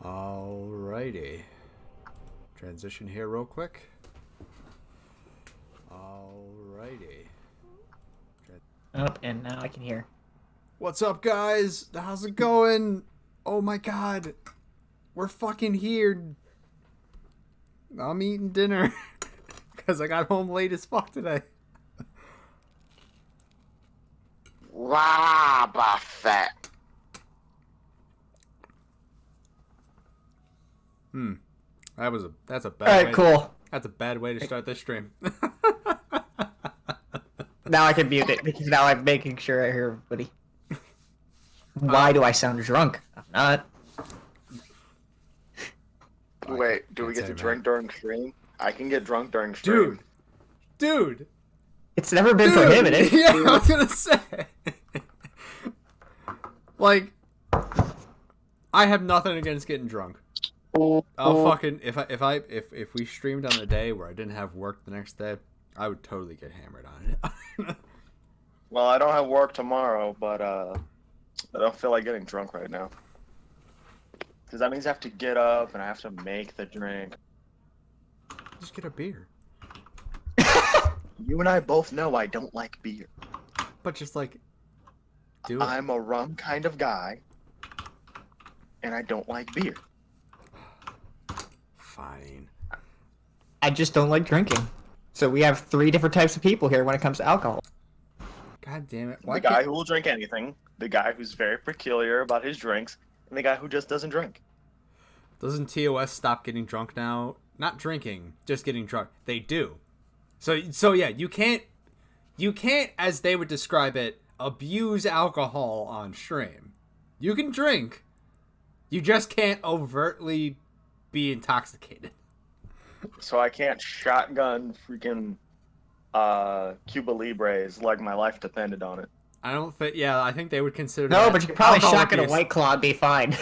Alrighty. Transition here real quick. Alrighty. Up, and now I can hear. What's up, guys? How's it going? Oh my god. We're fucking here. I'm eating dinner. Because I got home late as fuck today. Wow, Buffett. That's a bad Alright, way. cool. That's a bad way to start this stream. Now I can mute it, because now I'm making sure I hear everybody. Why do I sound drunk? I'm not. Wait, do we get to drink during stream? I can get drunk during stream. Dude. It's never been prohibited. Yeah, I was gonna say. Like, I have nothing against getting drunk. I'll fucking if we streamed on a day where I didn't have work the next day, I would totally get hammered on it. Well, I don't have work tomorrow, but I don't feel like getting drunk right now. Because that means I have to get up and I have to make the drink. Just get a beer. You and I both know I don't like beer. But just like, do it. I'm a rum kind of guy, and I don't like beer. Fine. I just don't like drinking. So we have 3 different types of people here when it comes to alcohol. God damn it. The guy who will drink anything, the guy who's very peculiar about his drinks, and the guy who just doesn't drink. Doesn't TOS stop getting drunk now? Not drinking, just getting drunk. They do. So yeah, you can't, as they would describe it, abuse alcohol on stream. You can drink. You just can't overtly be intoxicated. So I can't shotgun freaking Cuba Libres like my life depended on it. I don't think, I think they would consider No, that but you could probably alcohol shotgun a abuse. White Claw and be fine.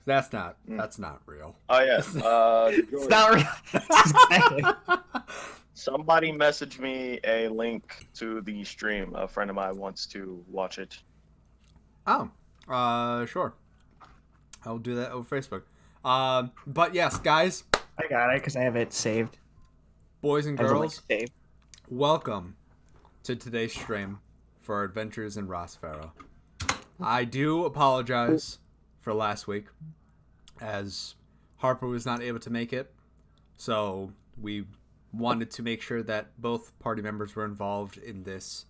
That's not real. Oh yeah, It's Geordi. not real. Exactly. Somebody messaged me a link to the stream. A friend of mine wants to watch it. Oh, sure. I'll do that over Facebook. But yes, guys, I got it, because I have it saved. boys and As a link girls, saved. welcome to today's stream for our adventures in Razfaroh. I do apologize for last week, as Harper was not able to make it, so we wanted to make sure that both party members were involved in this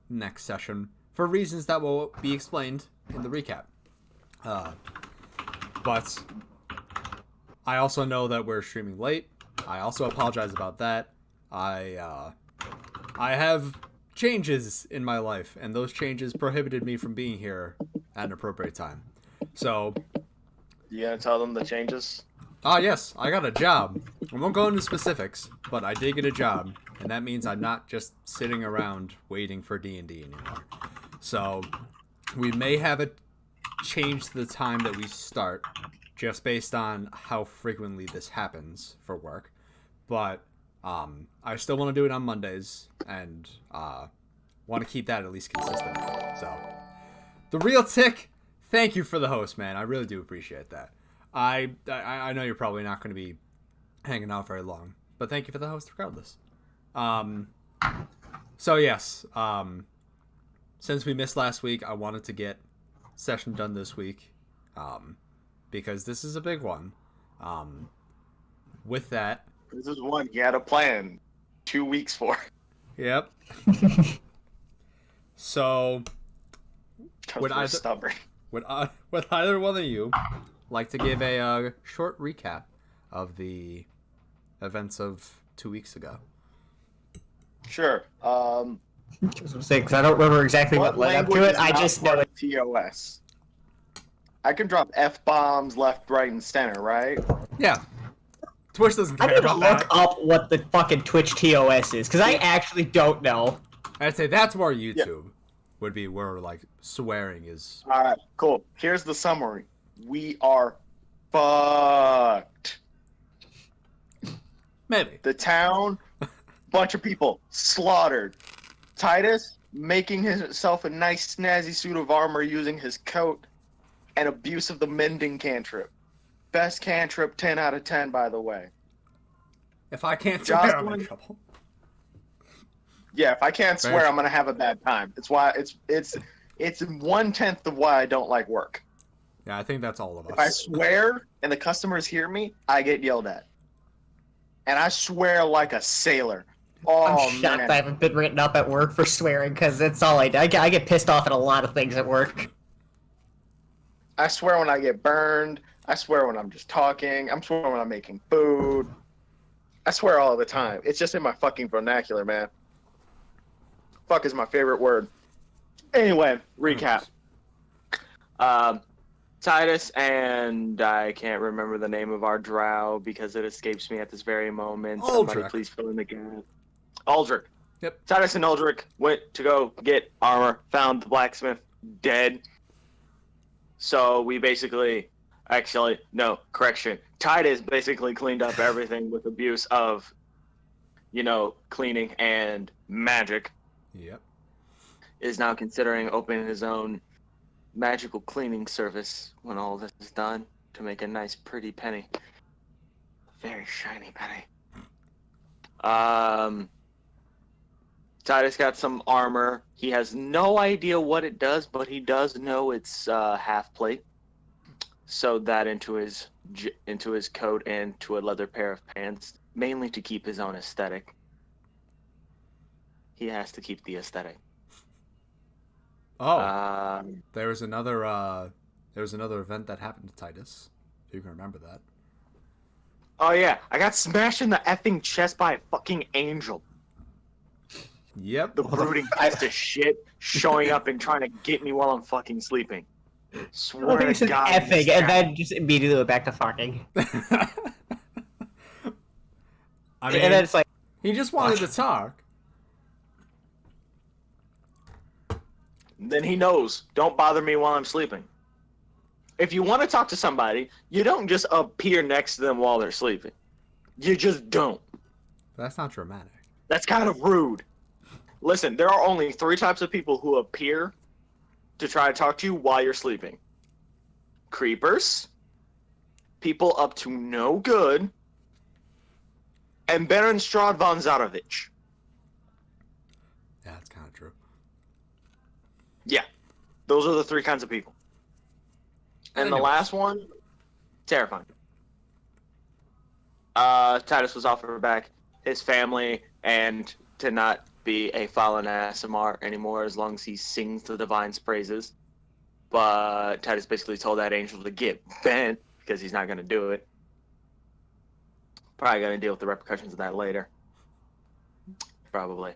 next session for reasons that will be explained in the recap. But I also know that we're streaming late. I also apologize about that. I have changes in my life, and those changes prohibited me from being here at an appropriate time. So, You gonna tell them the changes? yes, I got a job. I won't go into specifics, but I did get a job, and that means I'm not just sitting around waiting for D&D anymore. So, we may have it change the time that we start, just based on how frequently this happens for work. But I still want to do it on Mondays, and want to keep that at least consistent. So, the real Tick, thank you for the host, man. I really do appreciate that. I know you're probably not going to be hanging out very long, but thank you for the host regardless. So yes, since we missed last week, I wanted to get session done this week, because this is a big one. With that, This is one you had a plan 2 weeks for. yep. So, Because we're stubborn. would either one of you like to give a short recap of the events of 2 weeks ago? Sure. Because I don't remember exactly what led up to it. I just know it. TOS. I can drop F-bombs left, right, and center, right? Yeah. Twitch doesn't I care need to about look that. up what the fucking Twitch TOS is, because I actually don't know. I'd say that's more YouTube would be where like swearing is. Alright, cool. Here's the summary. We are fucked. Maybe. The town, bunch of people slaughtered. Titus making himself a nice snazzy suit of armor using his coat. and abuse of the mending cantrip. Best cantrip, 10 out of 10, by the way. If I can't swear, I'm in Jocelyn? trouble. Yeah, if I can't Very swear, true. I'm gonna have a bad time. It's why it's 1/10 of why I don't like work. Yeah, I think that's all of If I us. swear and the customers hear me, I get yelled at. And I swear like a sailor. I'm Oh shocked man. I haven't been written up at work for swearing, because it's all I do. I get pissed off at a lot of things at work. I swear when I get burned. I swear when I'm just talking. I'm swearing when I'm making food. I swear all the time. It's just in my fucking vernacular, man. Fuck is my favorite word. Anyway, recap. Titus and I can't remember the name of our drow because it escapes me at this very moment. Somebody Aldrich. please fill in the gap. Aldrich. Yep. Titus and Aldrich went to go get armor, found the blacksmith dead. So we basically, actually, no, correction. Titus basically cleaned up everything with abuse of, cleaning and magic. Yep. Is now considering opening his own magical cleaning service when all this is done to make a nice, pretty penny. Very shiny penny. Titus got some armor. He has no idea what it does, but he does know it's half plate. Sewed that into his coat and to a leather pair of pants, mainly to keep his own aesthetic. He has to keep the aesthetic. Oh, there was another event that happened to Titus. If you can remember that. Oh yeah, I got smashed in the effing chest by a fucking angel. Yep. The brooding piece of shit showing up and trying to get me while I'm fucking sleeping. Swear He to said God. effing, and then just immediately went back to fucking. I mean, And then it's like, he just wanted to talk. Then he knows. Don't bother me while I'm sleeping. If you want to talk to somebody, you don't just appear next to them while they're sleeping. You just don't. That's not dramatic. That's kind of rude. Listen, there are only 3 types of people who appear to try to talk to you while you're sleeping. Creepers, people up to no good, and Baron Strahd von Zarovich. Yeah, that's kind of true. Yeah, those are the 3 kinds of people. And the Anyways. last one, terrifying. Titus was offered back his family and to not be a fallen ASMR anymore as long as he sings the divine's praises. But Titus basically told that angel to get bent because he's not going to do it. Probably going to deal with the repercussions of that later. Probably.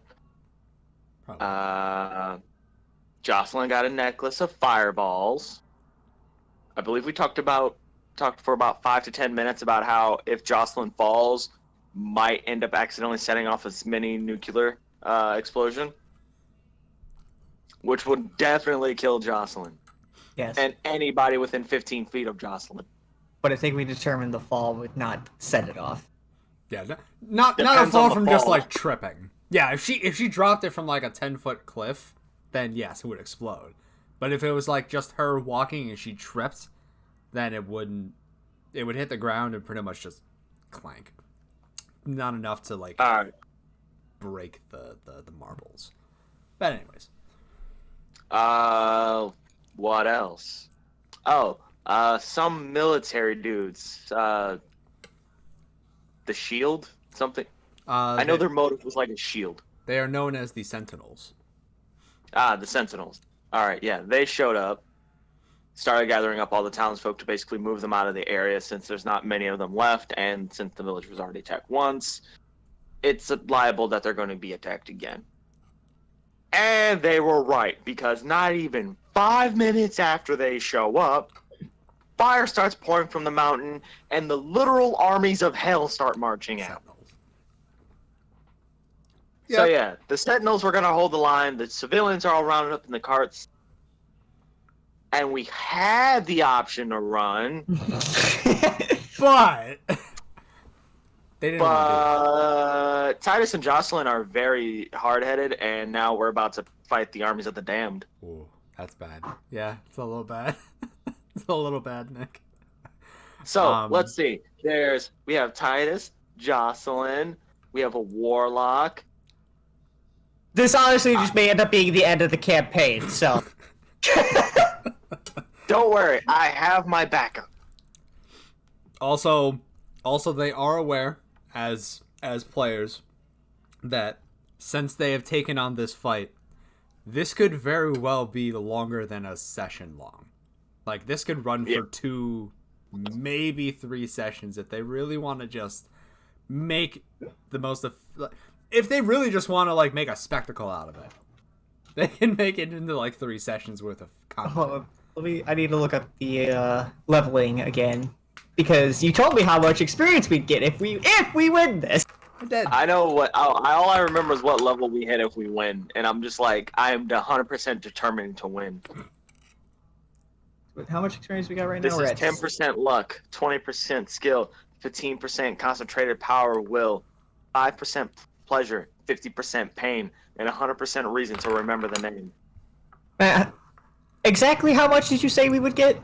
Jocelyn got a necklace of fireballs. I believe we talked for about 5 to 10 minutes about how if Jocelyn falls, might end up accidentally setting off a mini nuclear explosion, which would definitely kill Jocelyn yes. and anybody within 15 feet of Jocelyn. But I think we determined the fall would not set it off. Yeah, not a Depends fall on the from just fall. like tripping. Yeah, if she dropped it from like a 10-foot cliff, then yes, it would explode. But if it was like just her walking and she tripped, then it wouldn't. It would hit the ground and pretty much just clank. Not enough to like break the marbles. But anyways. What else? Oh, some military dudes. The shield? Something. I know their motive was like a shield. They are known as the Sentinels. The Sentinels. Alright, yeah. They showed up. Started gathering up all the townsfolk to basically move them out of the area since there's not many of them left, and since the village was already attacked once, it's liable that they're going to be attacked again. And they were right, because not even 5 minutes after they show up, fire starts pouring from the mountain, and the literal armies of hell start marching out. Sentinels. So Yep. yeah, the Sentinels were going to hold the line, the civilians are all rounded up in the carts, and we had the option to run, But they didn't want to do but Titus and Jocelyn are very hard-headed, and now we're about to fight the armies of the damned. that. Ooh, that's bad. Yeah, it's a little bad. a little bad, Nick. So let's see. We have Titus, Jocelyn. We have a warlock. This honestly just may end up being the end of the campaign, so. Don't worry, I have my backup. Also, they are aware as players that since they have taken on this fight, this could very well be longer than a session long. Like, this could run for 2, maybe 3 sessions if they really want to just make the most of. If they really just want to like make a spectacle out of it, they can make it into like 3 sessions worth of content. I need to look up the leveling again because you told me how much experience we'd get if we win this. I know what. All I remember is what level we hit if we win, and I'm just like, I am 100% determined to win. How much experience we got right now? This is 10% luck, 20% skill, 15% concentrated power will, 5% pleasure, 50% pain, and 100% reason to remember the name. Exactly how much did you say we would get?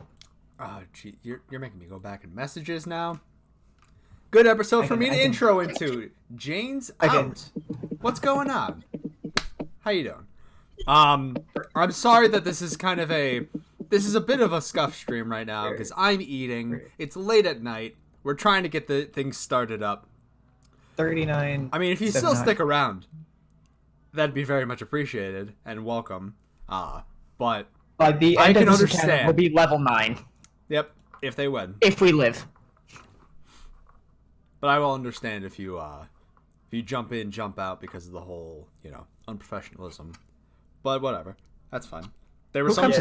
Oh, gee, you're making me go back in messages now. Good episode for me to intro into. Jane's out. What's going on? How you doing? I'm sorry that this is kind of a bit of a scuff stream right now because I'm eating. It's late at night. We're trying to get the things started up. 39. I mean, if you still stick around, that'd be very much appreciated and welcome. But by the end of this account, we'll be level 9. Yep, if they win. If we live. But I will understand if you jump in, jump out because of the whole, unprofessionalism. But whatever, that's fine. There was some.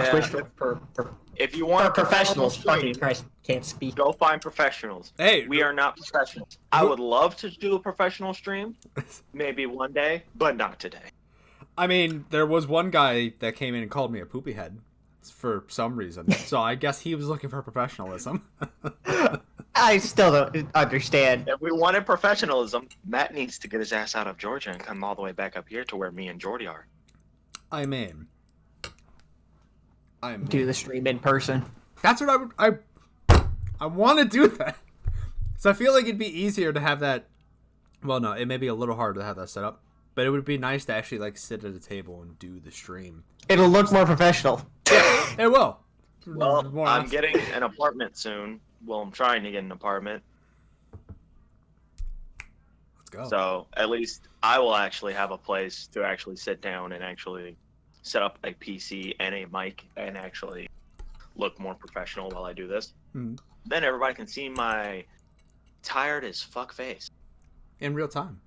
If you want professionals, fucking Christ, can't speak. Go find professionals. Hey, we are not professionals. I would love to do a professional stream, maybe one day, but not today. I mean, there was one guy that came in and called me a poopy head for some reason, so I guess he was looking for professionalism. I still don't understand. If we wanted professionalism, Matt needs to get his ass out of Georgia and come all the way back up here to where me and Geordi are. I mean, do the stream in person. That's what I want to do that. So I feel like it'd be easier to have that. Well, no, it may be a little harder to have that set up, but it would be nice to actually like sit at a table and do the stream. It'll look more professional. Yeah, it will. Well, I'm getting an apartment soon. Well, I'm trying to get an apartment. Let's go. So at least I will actually have a place to actually sit down and actually set up a PC and a mic and actually look more professional while I do this. Mm-hmm. Then everybody can see my tired as fuck face. In real time.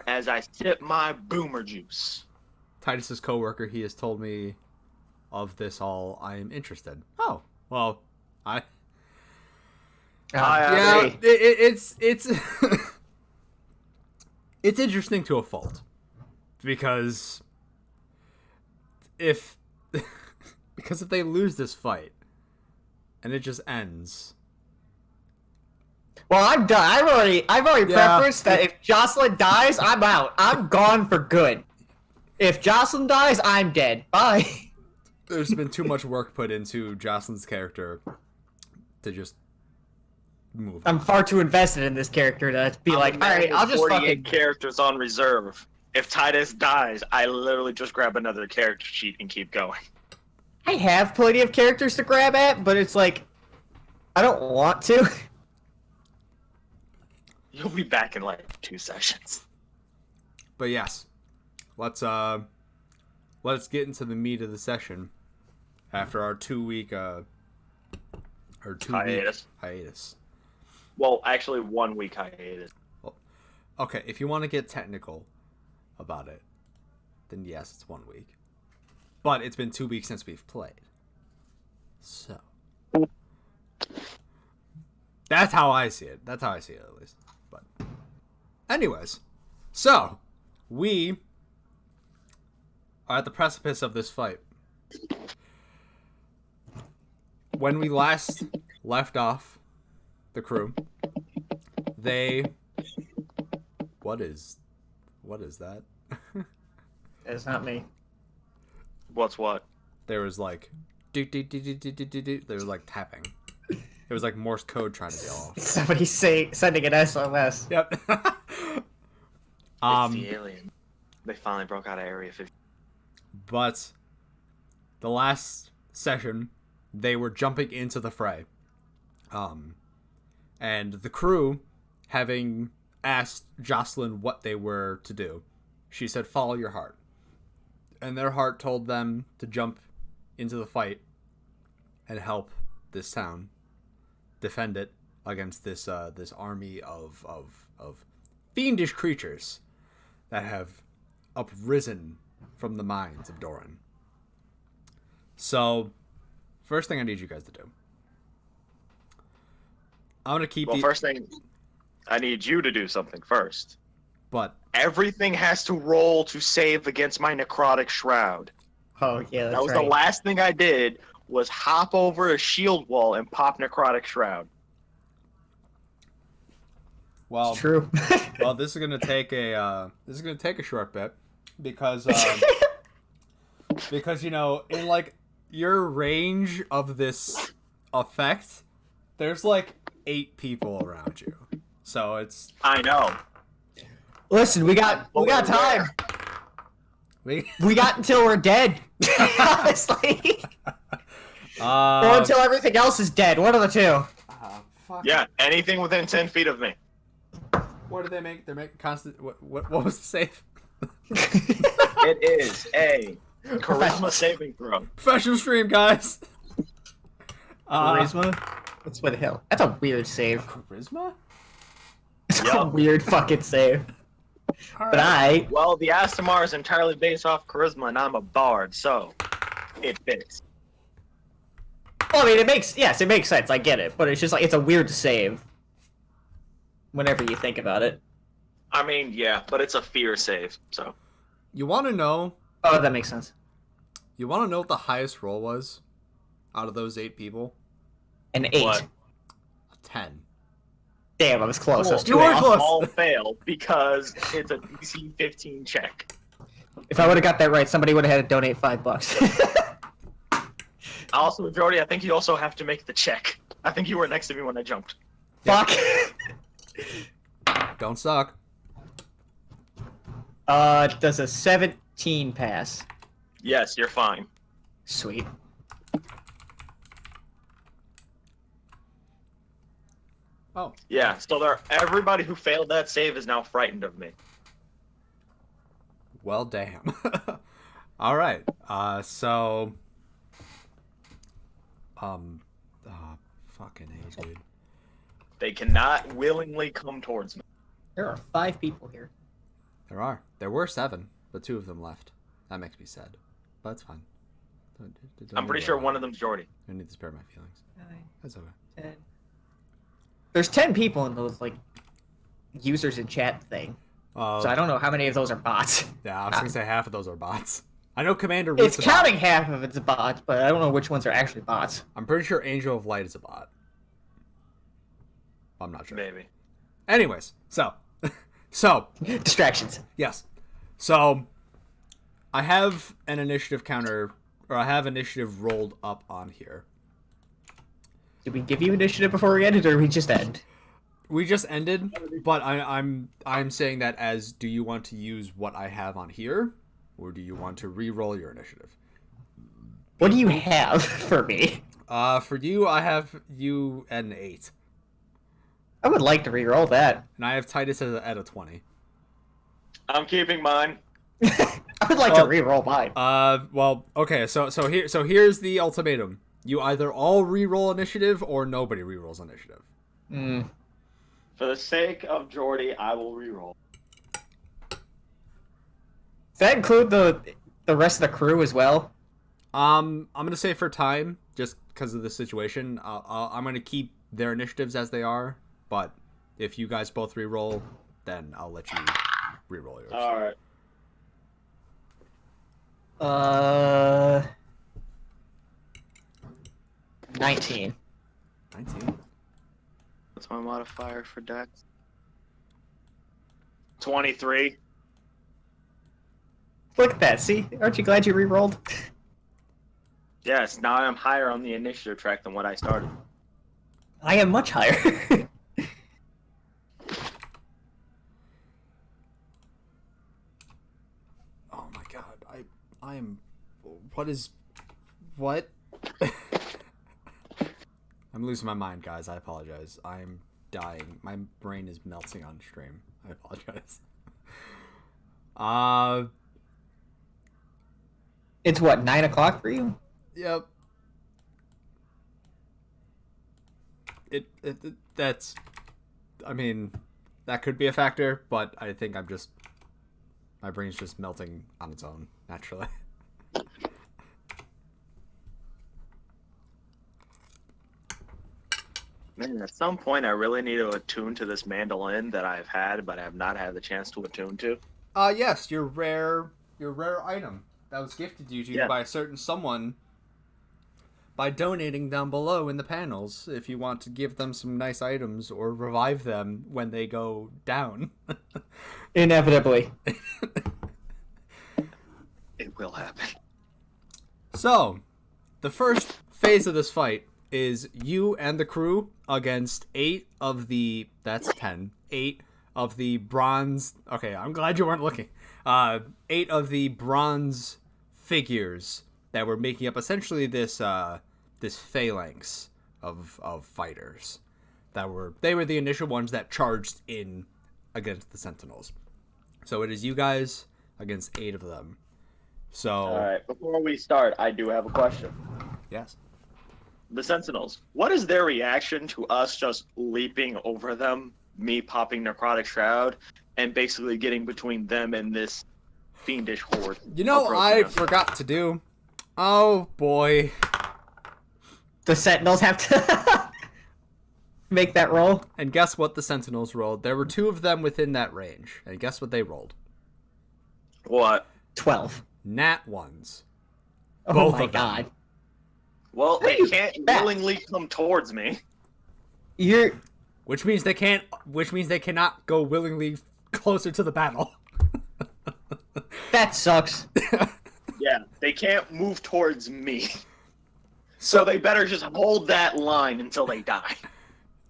As I sip my boomer juice. Titus's coworker, he has told me of this all. I am interested. Oh, well, it's it's interesting to a fault because if they lose this fight and it just ends. Well, I'm done. I've already preferenced that if Jocelyn dies, I'm out. I'm gone for good. If Jocelyn dies, I'm dead. Bye. There's been too much work put into Jocelyn's character to just move. I'm far too invested in this character to be all right, I'll just 48 characters on reserve. If Titus dies, I literally just grab another character sheet and keep going. I have plenty of characters to grab at, but it's like, I don't want to. You'll be back in like 2 sessions. But yes, let's get into the meat of the session after our 2-week hiatus. Well, actually 1 week hiatus. Well, okay, if you want to get technical about it, then yes, it's 1 week. But it's been 2 weeks since we've played. So that's how I see it. That's how I see it, at least. But anyways, so we are at the precipice of this fight. When we last left off the crew, what is that? It's not me. What's what? There was like They were like tapping. It was like Morse code trying to go off. Somebody sending an SOS. Yep. It's the alien. They finally broke out of Area 50. But the last session, they were jumping into the fray. And the crew, having asked Jocelyn what they were to do, she said, follow your heart. And their heart told them to jump into the fight and help this town defend it against this army of fiendish creatures that have uprisen from the mines of Doran. So, first thing I need you guys to do. I'm gonna keep. Well, first thing, I need you to do something first. But everything has to roll to save against my necrotic shroud. Oh yeah, that's that was right. the last thing I did. Was hop over a shield wall and pop necrotic shroud. Well, It's true. well, this is gonna take a short bit because because in like your range of this effect, there's like 8 people around you, so it's. I know. Listen, we got time. We got until we're dead. Honestly. Or until everything else is dead. One of the two. Fuck. Yeah, anything within 10 feet of me. What do they make? They're making constant. What was the save? It is a charisma saving throw. Professional stream, guys. Charisma? That's what the hell. That's a weird save. Charisma? It's a Yup. weird fucking save. All But right. Well, the Astamar is entirely based off charisma, and I'm a bard, so it fits. Well, I mean, it makes sense. I get it, but it's just like it's a weird save. Whenever you think about it. I mean, yeah, but it's a fear save, so. You want to know? Oh, that makes sense. You want to know what the highest roll was out of those 8 people? An 8. What? A 10. Damn, I was close. I was You too were off. close. All failed because it's a DC 15 check. If I would have got that right, somebody would have had to donate $5. Also, Geordi, I think you also have to make the check. I think you were next to me when I jumped. Fuck. Don't suck. Does a 17 pass? Yes, you're fine. Sweet. Oh. Yeah, so everybody who failed that save is now frightened of me. Well, damn. All right. So. Fucking A, dude. They cannot willingly come towards me. There are 5 people here. There are. There were 7, but 2 of them left. That makes me sad. But it's fine. Don't I'm pretty worry sure about one it. of them's Geordi. I need to spare my feelings. 9, That's okay. 10. There's 10 people in those like users in chat thing. So I don't know how many of those are bots. Yeah, I was gonna say half of those are bots. I know Commander It's Root's a bot. counting half of it's bots, but I don't know which ones are actually bots. I'm pretty sure Angel of Light is a bot. I'm not sure. Maybe. Anyways, so Distractions. yes, so I have an initiative counter, or I have initiative rolled up on here. Did we give you initiative before we ended, or did we just end? We just ended, but I'm saying that as, do you want to use what I have on here, or do you want to re-roll your initiative? What do you have for me? For you, I have you at an 8, I would like to re-roll that. and I have Titus at a 20. I'm keeping mine. I would like to re-roll mine. Well, okay, so here's the ultimatum. You either all re-roll initiative or nobody re-rolls initiative. For the sake of Geordi, I will reroll. Does that include the rest of the crew as well? I'm gonna say for time, just because of the situation, I'm gonna keep their initiatives as they are. But if you guys both re-roll, then I'll let you re-roll yours. All right. 19. 19. What's my modifier for Dex? 23. Look at that. See? Aren't you glad you re-rolled? Yes, now I'm higher on the initiative track than what I started. I am much higher. Oh my god, I am. What? I'm losing my mind, guys. I apologize. I'm dying. My brain is melting on stream. I apologize. It's what, 9 o'clock for you? Yep. That's. I mean, that could be a factor, but I think my brain's just melting on its own naturally. Man, at some point I really need to attune to this mandolin that I've had, but I have not had the chance to attune to. Yes, your rare item that was gifted to you by a certain someone by donating down below in the panels if you want to give them some nice items or revive them when they go down. Inevitably. It will happen. So, the first phase of this fight is you and the crew against 8 of the... That's 10. 8 of the bronze... Okay, I'm glad you weren't looking. 8 of the bronze figures that were making up essentially this phalanx of fighters. They were the initial ones that charged in against the Sentinels. So it is you guys against 8 of them. So... Alright, before we start, I do have a question. Yes. The Sentinels, what is their reaction to us just leaping over them, me popping Necrotic Shroud, and basically getting between them and this fiendish horde? You know, I forgot to do... Oh, boy. The Sentinels have to make that roll. And guess what the Sentinels rolled? There were 2 of them within that range. And guess what they rolled? What? 12. Nat ones. Oh Both my of them. god. Well, they can't willingly come towards me. Which means they cannot go willingly closer to the battle. That sucks. Yeah, they can't move towards me. So they better just hold that line until they die.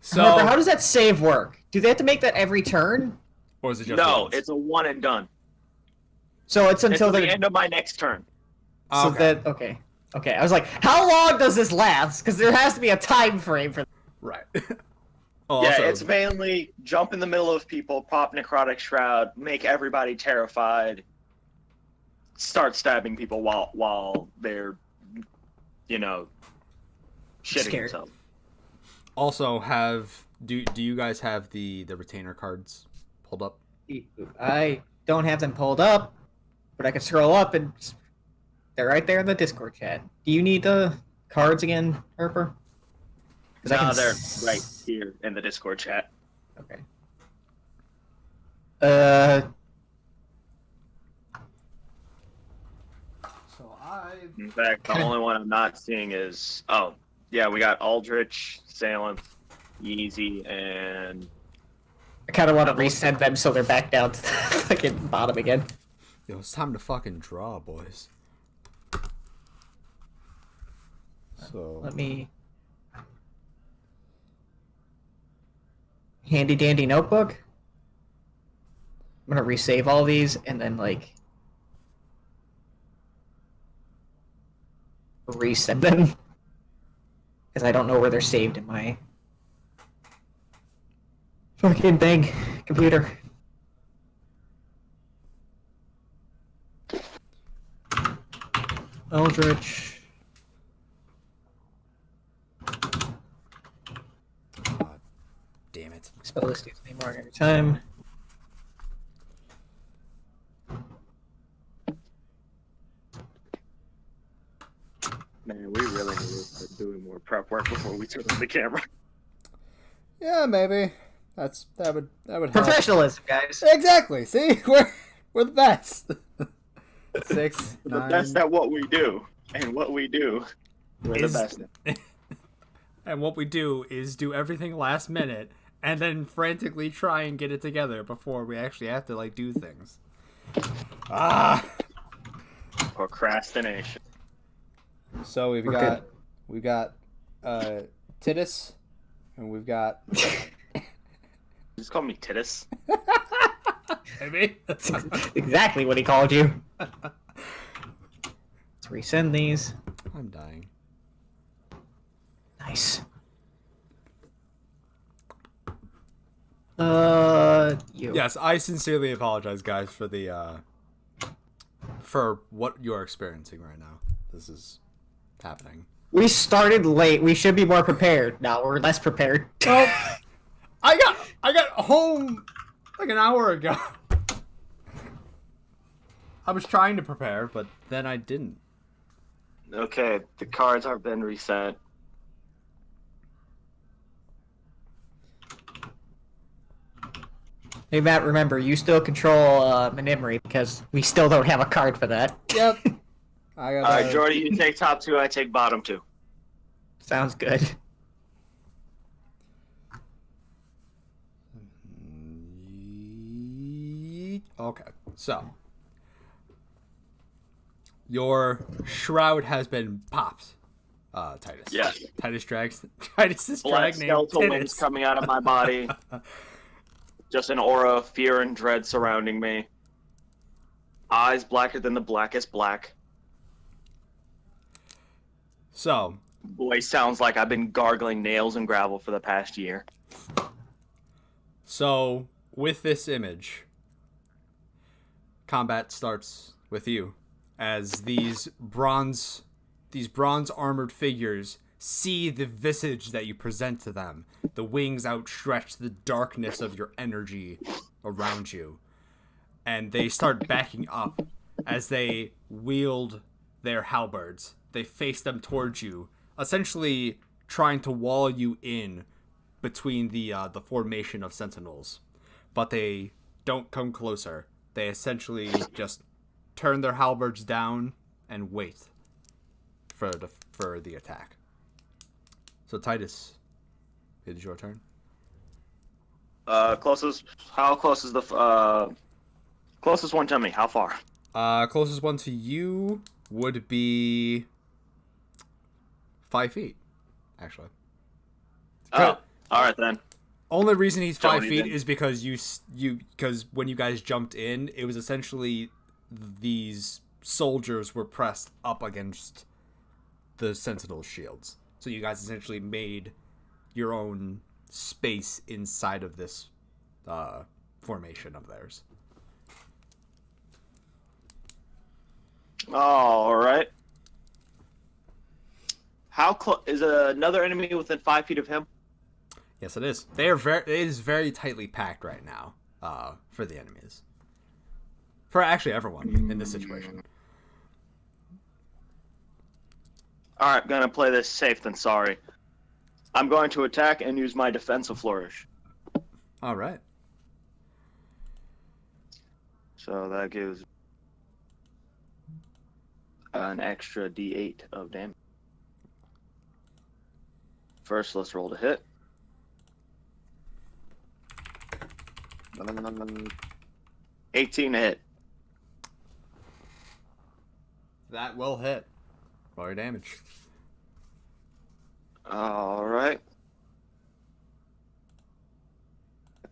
So Harper, how does that save work? Do they have to make that every turn? Or is it just No, once? it's a one and done. So it's until the end of my next turn. So Okay. Okay, I was like, how long does this last? Because there has to be a time frame for... Right. Yeah, it's mainly jump in the middle of people, pop Necrotic Shroud, make everybody terrified, start stabbing people while they're, shitting Scared. themselves. Also, do you guys have the retainer cards pulled up? I don't have them pulled up, but I can scroll up and they're right there in the Discord chat. Do you need the cards again, Harper? No, they're right here in the Discord chat. Okay. In fact, the only one I'm not seeing is... Oh, yeah, we got Aldrich, Salem, Yeezy, and... I kind of want to resend them so they're back down to the fucking bottom again. Yo, it's time to fucking draw, boys. So... Let me... Handy dandy notebook. I'm gonna resave all these and then like resend them because I don't know where they're saved in my fucking thing, computer. Eldritch. Damn it. Spell this dude's name wrong every time. Man, we really need to start doing more prep work before we turn on the camera. Yeah, maybe. That would help. Professionalism, guys. Exactly. See, we're the best. 6, 9. The best at what we do, and what we do, we're the best at. And what we do is do everything last minute, and then frantically try and get it together before we actually have to like do things. Procrastination. So we've We're got Titus, and we've got Just call me Titus. maybe. That's exactly what he called you. Let's resend these. I'm dying. Nice. You. Yes, I sincerely apologize, guys, for the for what you're experiencing right now. This is happening. We started late. We should be more prepared. Now we're less prepared. Well, I got home like an hour ago. I was trying to prepare, but then I didn't. Okay, the cards have been reset. Hey Matt, remember you still control Memory because we still don't have a card for that. Yep. I got. All right, Geordi, you take top 2. I take bottom 2. Sounds good. Okay, so your shroud has been popped, Titus. Yeah. Titus's Black drag name skeletal wings Titus. coming out of my body. Just an aura of fear and dread surrounding me. Eyes blacker than the blackest black. So, Voice sounds like I've been gargling nails and gravel for the past year. so with this image, combat starts with you as these bronze armored figures see the visage that you present to them, the wings outstretched, the darkness of your energy around you, and they start backing up as they wield their halberds. They face them towards you, essentially trying to wall you in between the formation of Sentinels, but they don't come closer. They essentially just turn their halberds down and wait for the attack. So Titus, it is your turn. How close is the closest one to me? How far? Closest one to you would be 5 feet, actually. Oh, all right then. Only reason he's 5 Don't feet even. is because because when you guys jumped in, it was essentially these soldiers were pressed up against the Sentinel shields. So you guys essentially made your own space inside of this formation of theirs. All right. How close is another enemy within 5 feet of him? Yes, it is. It is very tightly packed right now for the enemies. For actually everyone in this situation. All right, gonna play this safe than sorry. I'm going to attack and use my defensive flourish. All right. So that gives an extra D8 of damage. First, let's roll to hit. 18 to hit. That will hit. Roll your damage. All right.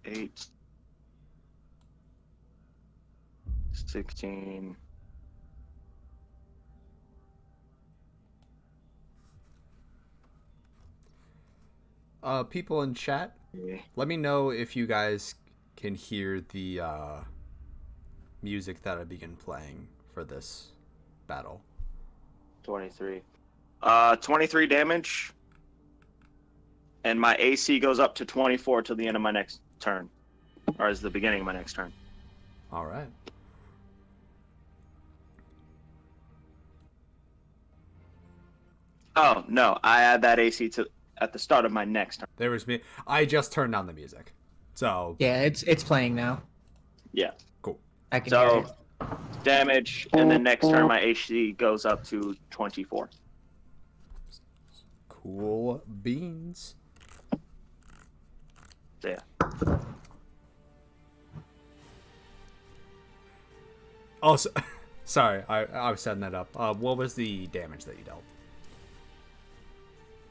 8, 16. People in chat, let me know if you guys can hear the music that I begin playing for this battle. 23. 23 damage. And my AC goes up to 24 till the end of my next turn. Or as the beginning of my next turn. All right. Oh, no. I add that AC to at the start of my next turn. There was me. I just turned down the music. So, Yeah, it's playing now. Yeah. cool. I can hear So, it. damage, and then next turn my AC goes up to 24. Cool beans. So, yeah. Oh, sorry. I was setting that up. What was the damage that you dealt?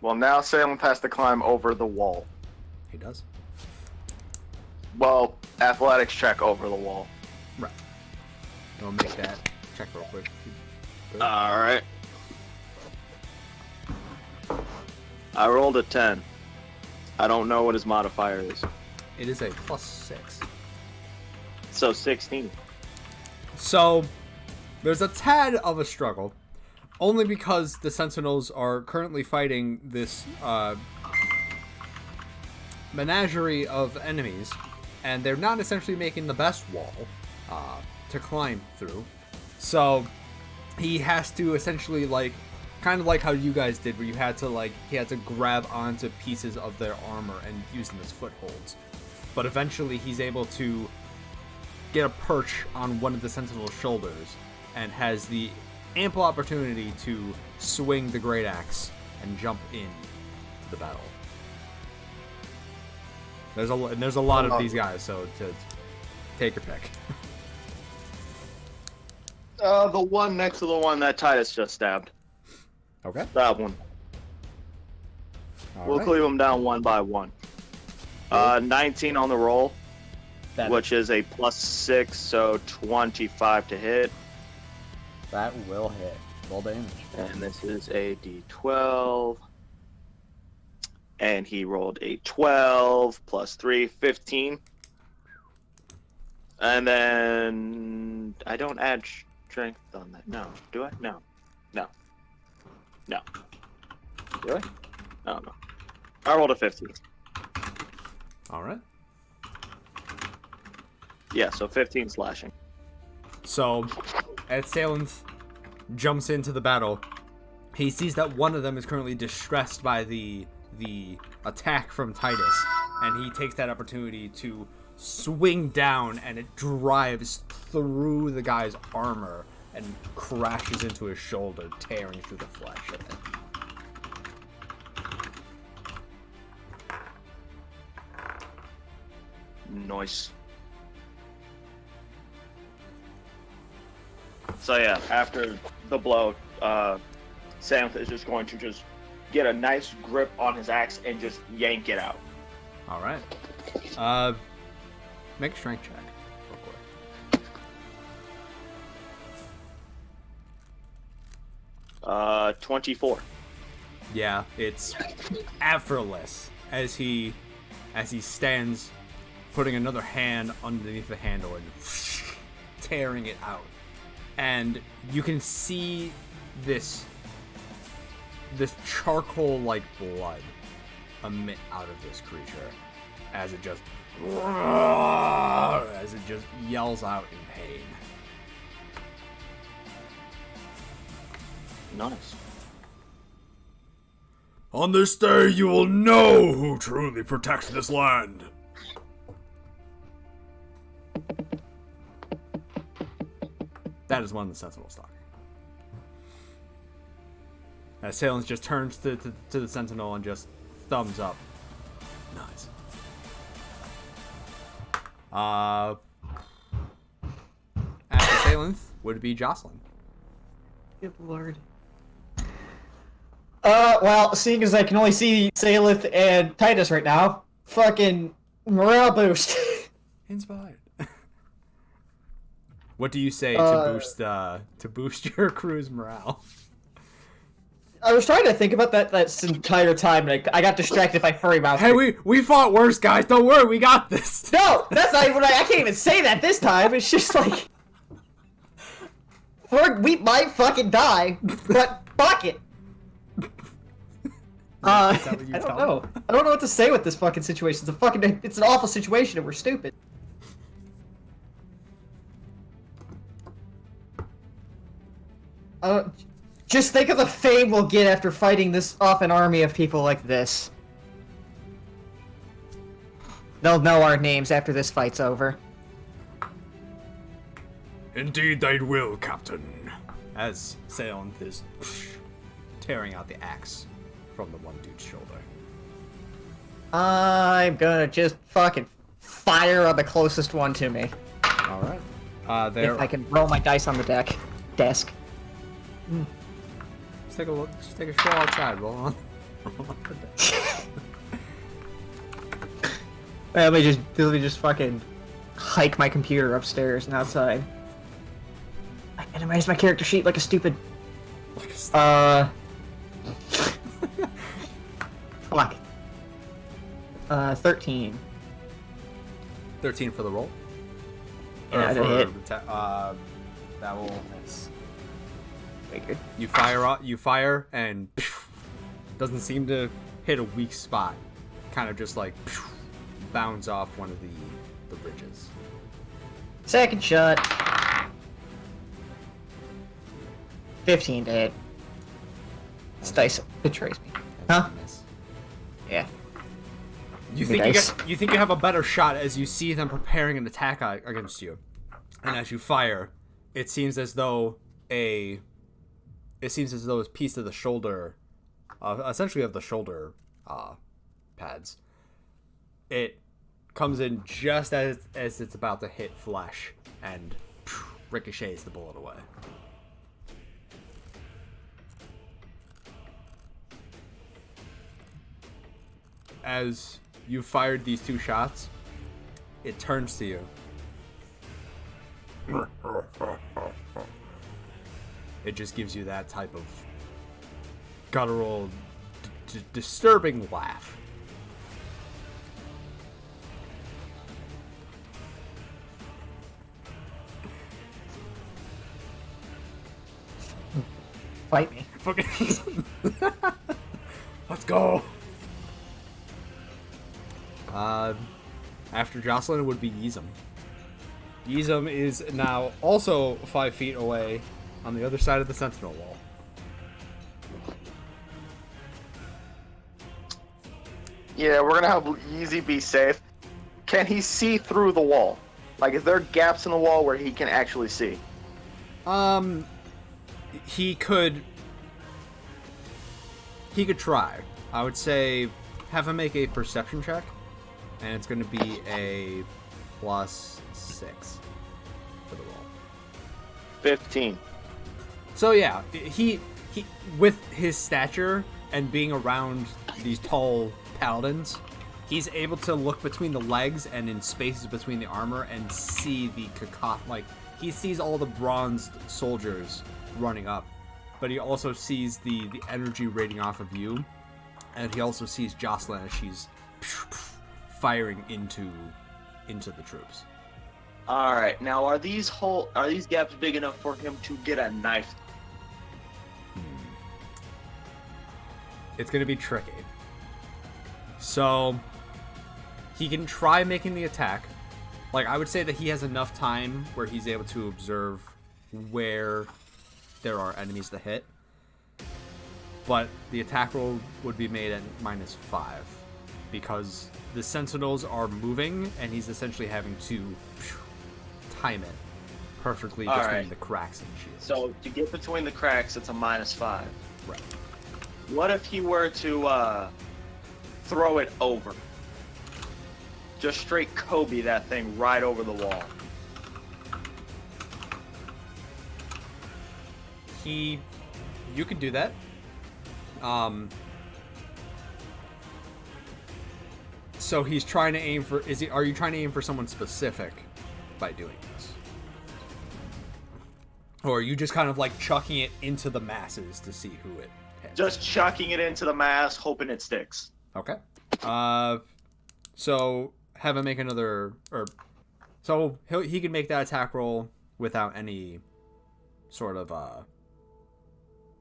Well, now Salem has to climb over the wall. He does. Well, athletics check over the wall. Right. We'll make that check real quick. Alright. I rolled a 10. I don't know what his modifier is. It is a +6. So 16. So, there's a tad of a struggle. Only because the Sentinels are currently fighting this menagerie of enemies. And they're not essentially making the best wall to climb through. So, he has to essentially, like, kind of like how you guys did, where you had to, like, he had to grab onto pieces of their armor and use them as footholds. But eventually he's able to get a perch on one of the Sentinel's shoulders and has the ample opportunity to swing the great axe and jump in to the battle. There's a lot of these guys, so to take your pick. The one next to the one that Titus just stabbed. Okay. That one. All We'll right. cleave them down one by one. 19 on the roll, which is a +6, so 25 to hit. That will hit. Roll damage. And this is a d12. And he rolled a 12 plus 3, 15. And then I don't add strength on that. No. Do I? No. No. No. Do I? I don't know. I rolled a 15. All right. Yeah, so 15 slashing. So, as Salem jumps into the battle, he sees that one of them is currently distressed by the attack from Titus, and he takes that opportunity to swing down, and it drives through the guy's armor and crashes into his shoulder, tearing through the flesh of it. Nice. So yeah, after the blow, Sam is just going to just get a nice grip on his axe and just yank it out. All right. Make a strength check real quick. 24. Yeah, it's effortless as he stands, putting another hand underneath the handle and tearing it out. And you can see this charcoal-like blood emit out of this creature as it just yells out in pain. Nice. On this day, you will know who truly protects this land. That is one of the Sentinels talking. As Salem just turns to the Sentinel and just thumbs up. Nice. After Salem would be Jocelyn. Good lord. Well, seeing as I can only see Salith and Titus right now, fucking morale boost. Inspired. What do you say to boost your crew's morale? I was trying to think about that this entire time, and I got distracted by furry mouth. Hey, we fought worse, guys. Don't worry, we got this. No, that's not even. I can't even say that this time. It's just like we might fucking die, but fuck it. I don't know. I don't know what to say with this fucking situation. It's an awful situation, and we're stupid. Just think of the fame we'll get after fighting this off an army of people like this. They'll know our names after this fight's over. Indeed they will, Captain. As Salem is tearing out the axe from the one dude's shoulder. I'm gonna just fucking fire on the closest one to me. Alright. If I can roll my dice on the desk. Just take a look. Just take a stroll outside. Roll on. Let me just fucking hike my computer upstairs and outside. I itemized my character sheet like a stupid. Fuck. 13. 13 for the roll. Yeah, Or I hit. That will miss. Figured. You fire, and doesn't seem to hit a weak spot. Kind of just like bounds off one of the bridges. Second shot. 15 to hit. This dice betrays me. That's Huh? a miss. Yeah. You Good think dice. you think you have a better shot as you see them preparing an attack against you, and as you fire, it seems as though a piece of the shoulder, essentially of the shoulder pads, it comes in just as it's about to hit flesh and ricochets the bullet away. As you fired these two shots, it turns to you. It just gives you that type of guttural, disturbing laugh. Fight me. Fucking let's go. After Jocelyn would be Yizem. Yizem is now also 5 feet away on the other side of the Sentinel wall. Yeah, we're gonna have Yeezy be safe. Can he see through the wall? Like, is there gaps in the wall where he can actually see? He could try. I would say have him make a perception check, and it's going to be a +6 for the roll. 15. So yeah, he with his stature and being around these tall paladins, he's able to look between the legs and in spaces between the armor and see the like he sees all the bronzed soldiers running up, but he also sees the energy radiating off of you, and he also sees Jocelyn as she's firing into the troops. All right. Now, are these gaps big enough for him to get a knife? It's going to be tricky. So he can try making the attack. Like, I would say that he has enough time where he's able to observe where there are enemies to hit. But the attack roll would be made at -5 because the Sentinels are moving and he's essentially having to time it perfectly All between right. the cracks and shields. So to get between the cracks, it's a -5. Right. What if he were to throw it over? Just straight Kobe that thing right over the wall. You could do that. So he's trying to aim for. Are you trying to aim for someone specific by doing this, or are you just kind of like chucking it into the masses to see who it hits? Just chucking it into the mass, hoping it sticks. Okay. So have him make another, so he can make that attack roll without any sort of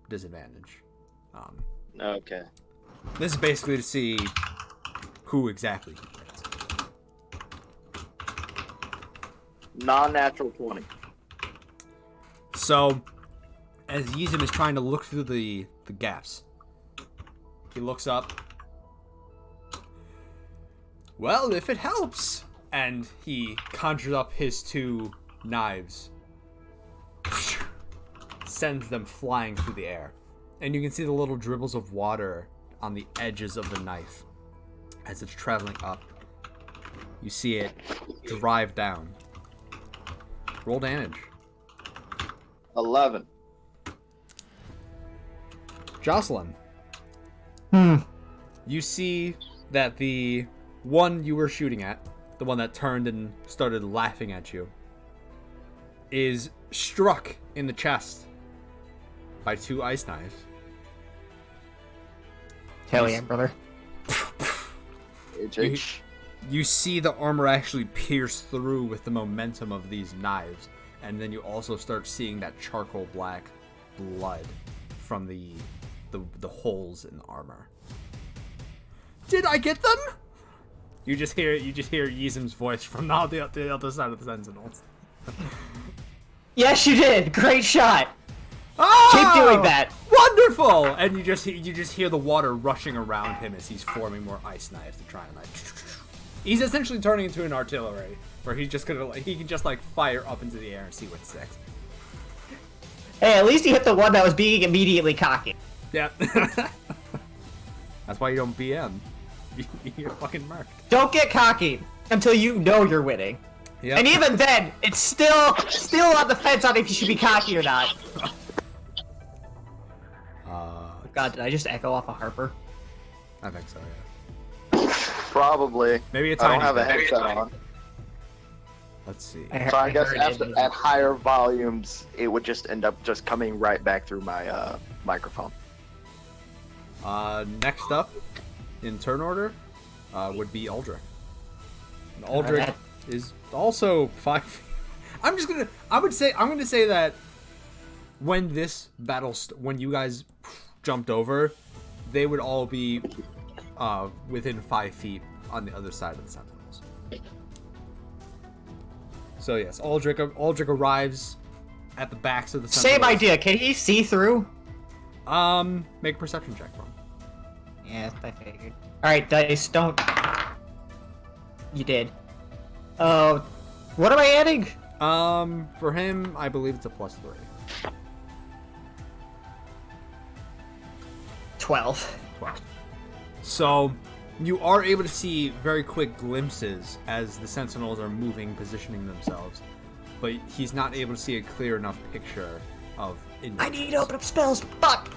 disadvantage. Okay. This is basically to see who exactly he hits. Non-natural 20. So, as Yizem is trying to look through the gaps, he looks up. Well, if it helps! And he conjures up his 2 knives. Sends them flying through the air. And you can see the little dribbles of water on the edges of the knife as it's traveling up. You see it drive down. Roll damage. 11. Jocelyn, You see that the one you were shooting at, the one that turned and started laughing at you, is struck in the chest by 2 ice knives. Hell yeah, brother. You see the armor actually pierce through with the momentum of these knives, and then you also start seeing that charcoal black blood from the holes in the armor. Did I get them? You just hear Yizim's voice from the other side of the Sentinels. Yes, you did. Great shot. Oh, Keep doing that. Wonderful! And you just hear the water rushing around him as he's forming more ice knives to try and he's essentially turning into an artillery, where he's just gonna he can just fire up into the air and see what sticks. Hey, at least he hit the one that was being immediately cocky. Yeah. That's why you don't BM. You're fucking marked. Don't get cocky until you know you're winning. Yep. And even then, it's still on the fence on if you should be cocky or not. God, did I just echo off a Harper? I think so, yeah. Probably. Maybe it's I don't have a headset on. Let's see. So I guess at higher volumes, it would just end up just coming right back through my microphone. Next up, in turn order, would be Aldrich. And Aldrich is also 5. I'm gonna say that when this battle, when you guys jumped over, they would all be within 5 feet on the other side of the Sentinels. So yes, Aldrich arrives at the backs of the Sentinels. Same idea. Can he see through? Make a perception check for him. Yeah, I figured. Alright, dice, don't... You did. What am I adding? For him, I believe it's a +3. 12. 12. So, you are able to see very quick glimpses as the Sentinels are moving, positioning themselves, but he's not able to see a clear enough picture of individuals. I need to open up spells. Fuck!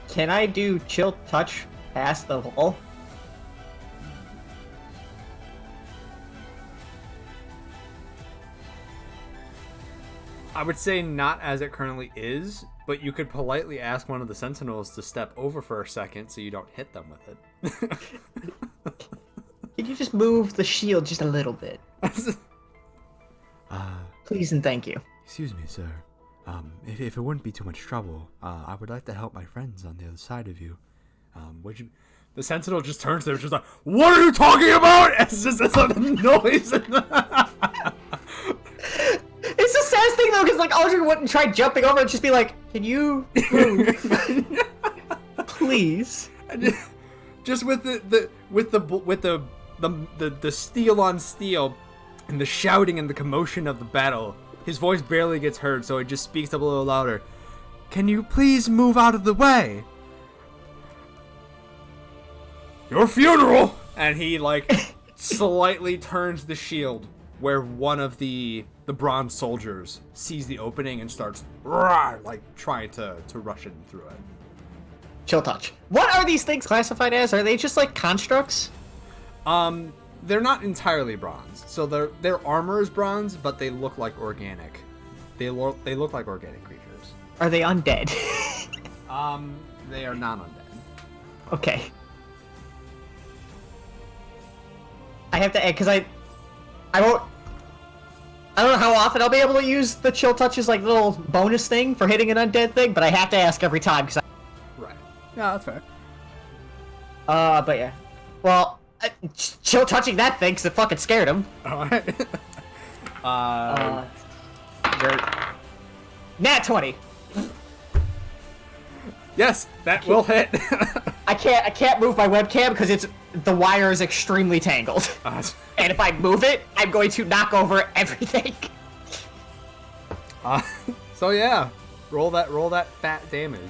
Can I do chill touch past the wall? I would say not as it currently is, but you could politely ask one of the Sentinels to step over for a second so you don't hit them with it. Can you just move the shield just a little bit? Please and thank you. Excuse me, sir. If it wouldn't be too much trouble, I would like to help my friends on the other side of you. Would you... The Sentinel just turns to him, just like, "What are you talking about?" It's just a noise. It's the saddest thing though, because Aldrich wouldn't try jumping over and just be like, "Can you move, please?" And just with the steel on steel, and the shouting and the commotion of the battle, his voice barely gets heard, so he just speaks up a little louder. "Can you please move out of the way? Your funeral!" And he slightly turns the shield where one of the bronze soldiers sees the opening and starts trying to rush in through it. Chill touch. What are these things classified as? Are they just constructs? They're not entirely bronze. So their armor is bronze, but they look like organic. They look like organic creatures. Are they undead? They are not undead. Okay. I have to add, because I don't know how often I'll be able to use the chill touch's little bonus thing for hitting an undead thing, but I have to ask every time because Right. Yeah, that's fair. But yeah. Well, chill touching that thing because it fucking scared him. Alright. Nat 20. Yes, that will hit. I can't move my webcam because the wire is extremely tangled. And if I move it, I'm going to knock over everything. So yeah, roll that fat damage.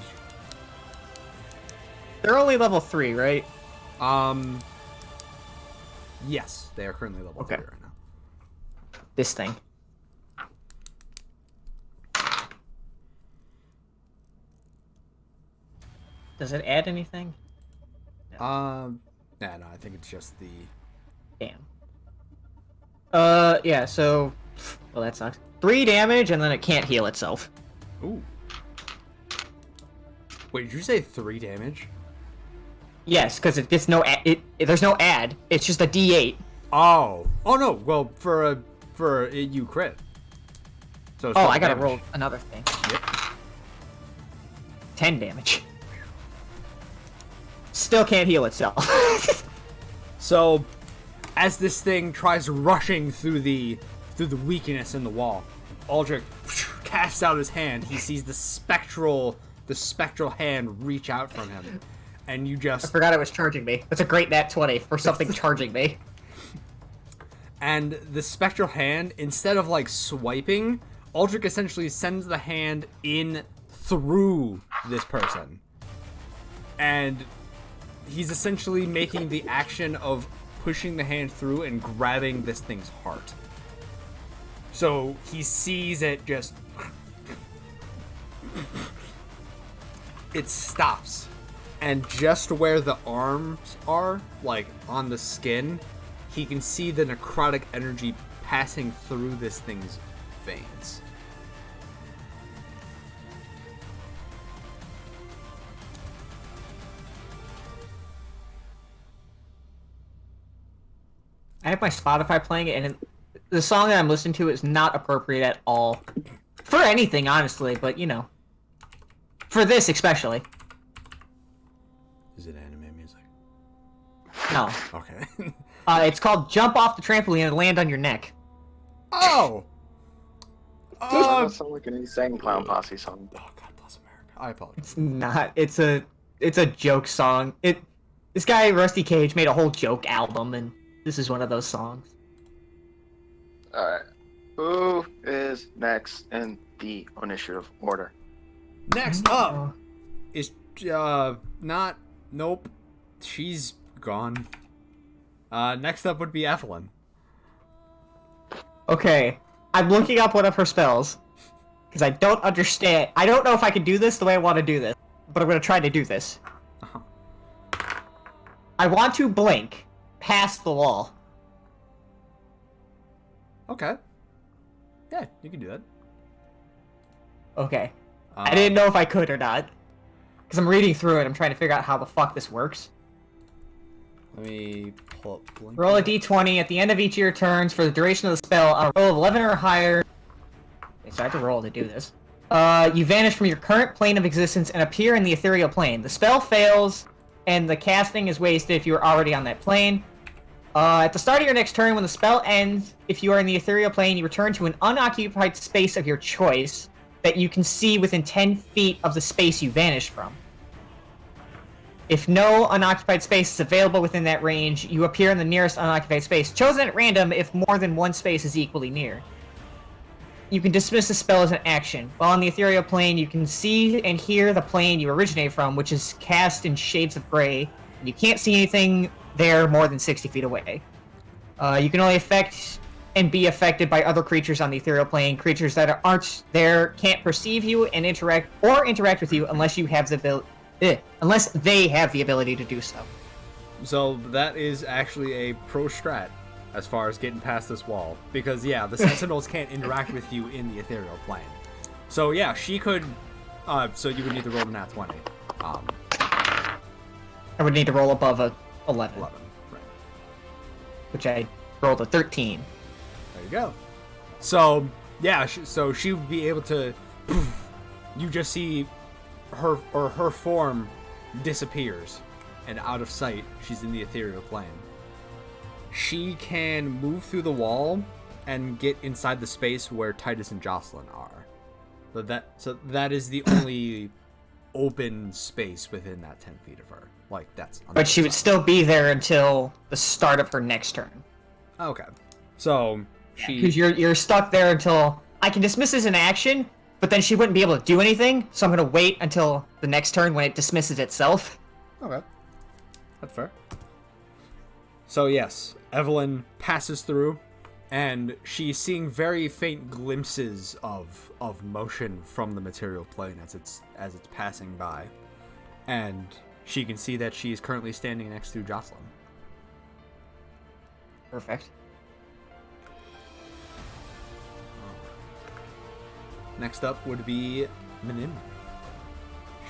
They're only level 3, right? Yes, they are currently level 3 right now. This thing. Does it add anything? No, I think it's just the. Damn. Yeah. So, well, that sucks. 3 damage, and then it can't heal itself. Ooh. Wait, did you say 3 damage? Yes, because it gets no. There's no add. It's just a D8. Oh. Oh no. Well, you crit. So it's Oh, 12 I gotta damage. roll another thing. Yep. 10 damage. Still can't heal itself. So, as this thing tries rushing through the weakness in the wall, Aldrich casts out his hand. He sees the spectral hand reach out from him, and you I just forgot it was charging me. That's a great nat 20 for something charging me. and the spectral hand, instead of like swiping, Aldrich essentially sends the hand in through this person, and he's essentially making the action of pushing the hand through and grabbing this thing's heart. So he sees it just. It stops. And just where the arms are, like on the skin, he can see the necrotic energy passing through this thing's veins. I have my Spotify playing it, and the song that I'm listening to is not appropriate at all. For anything, honestly, but you know. For this, especially. Is it anime music? No. Okay. It's called Jump Off the Trampoline and Land on Your Neck. Oh! That doesn't sound like an insane clown posse song. Oh, God bless America. I apologize. It's not. It's a joke song. This guy, Rusty Cage, made a whole joke album, and this is one of those songs. Alright. Who is next in the initiative order? Next up is, nope. She's gone. Next up would be Evelyn. Okay, I'm looking up one of her spells because I don't understand. I don't know if I can do this the way I want to do this, but I'm gonna try to do this. Uh-huh. I want to blink past the wall. Okay. Yeah, you can do that. Okay. I didn't know if I could or not. Because I'm reading through it, I'm trying to figure out how the fuck this works. Let me pull up Blink. Roll a d20 at the end of each of your turns for the duration of the spell. On a roll of 11 or higher. Okay, so I have to roll to do this. You vanish from your current plane of existence and appear in the ethereal plane. The spell fails, and the casting is wasted if you are already on that plane. At the start of your next turn, when the spell ends, if you are in the ethereal plane, you return to an unoccupied space of your choice that you can see within 10 feet of the space you vanished from. If no unoccupied space is available within that range, you appear in the nearest unoccupied space, chosen at random if more than one space is equally near. You can dismiss the spell as an action. While on the ethereal plane, you can see and hear the plane you originate from, which is cast in shades of gray. You can't see anything there more than 60 feet away. You can only affect and be affected by other creatures on the ethereal plane. Creatures that aren't there can't perceive you and interact with you unless you have the ability. Unless they have the ability to do so. So that is actually a pro strat as far as getting past this wall. Because, yeah, the Sentinels can't interact with you in the ethereal plane. So, yeah, she could... so you would need to roll a nat 20. I would need to roll above a 11. 11, right. Which I rolled a 13. There you go. So, yeah, so she would be able to... You just see her form disappears, and out of sight, she's in the ethereal plane. She can move through the wall and get inside the space where Titus and Jocelyn are. So that is the only open space within that 10 feet of her. Like, that's... But she would still be there until the start of her next turn. Okay. So, she... Because you're stuck there until... I can dismiss as an action, but then she wouldn't be able to do anything, so I'm going to wait until the next turn when it dismisses itself. Okay. That's fair. So, yes, Evelyn passes through, and she's seeing very faint glimpses of motion from the material plane as it's passing by. And she can see that she is currently standing next to Jocelyn. Perfect. Next up would be Minim.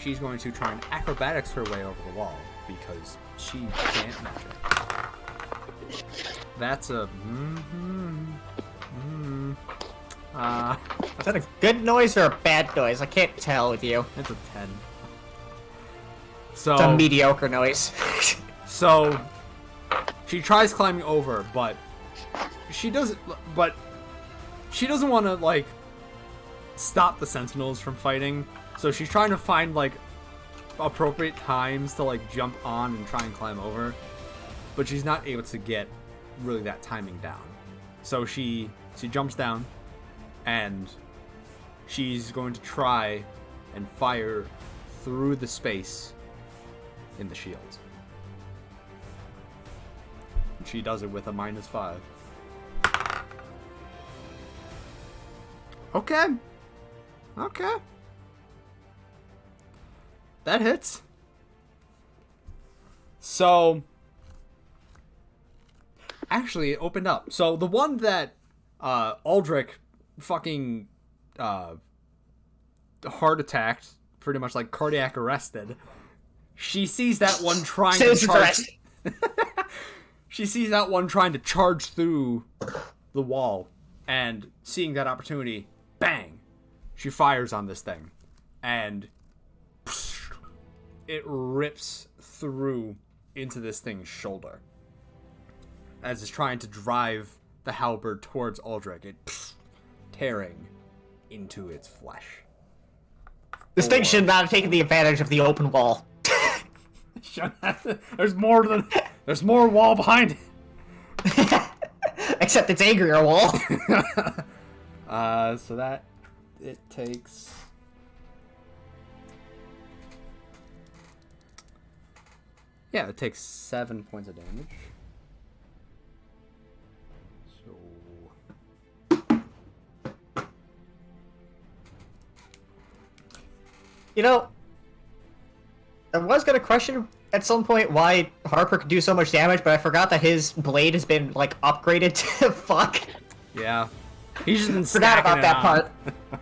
She's going to try and acrobatics her way over the wall because she can't magic. That's a Is that a good noise or a bad noise? I can't tell with you. it's a 10. So It's a mediocre noise. So she tries climbing over, but she doesn't want to like stop the Sentinels from fighting. So she's trying to find like appropriate times to like jump on and try and climb over, but she's not able to get really that timing down. So she jumps down and she's going to try and fire through the space in the shield. And she does it with a -5. Okay. That hits. So, actually, it opened up. So, the one that Aldrich fucking heart attacked, pretty much like cardiac arrested, she sees that one trying to charge. She sees that one trying to charge through the wall, and seeing that opportunity, bang, she fires on this thing, and it rips through into this thing's shoulder as it's trying to drive the halberd towards Aldrich, it tearing into its flesh. This thing should not have taken the advantage of the open wall. There's more wall behind it. Except it's angrier wall. So that it takes. Yeah, it takes 7 points of damage. So. You know, I was gonna question at some point why Harper could do so much damage, but I forgot that his blade has been like upgraded to fuck. Yeah. He's just been Forgot about stacking that it part. on.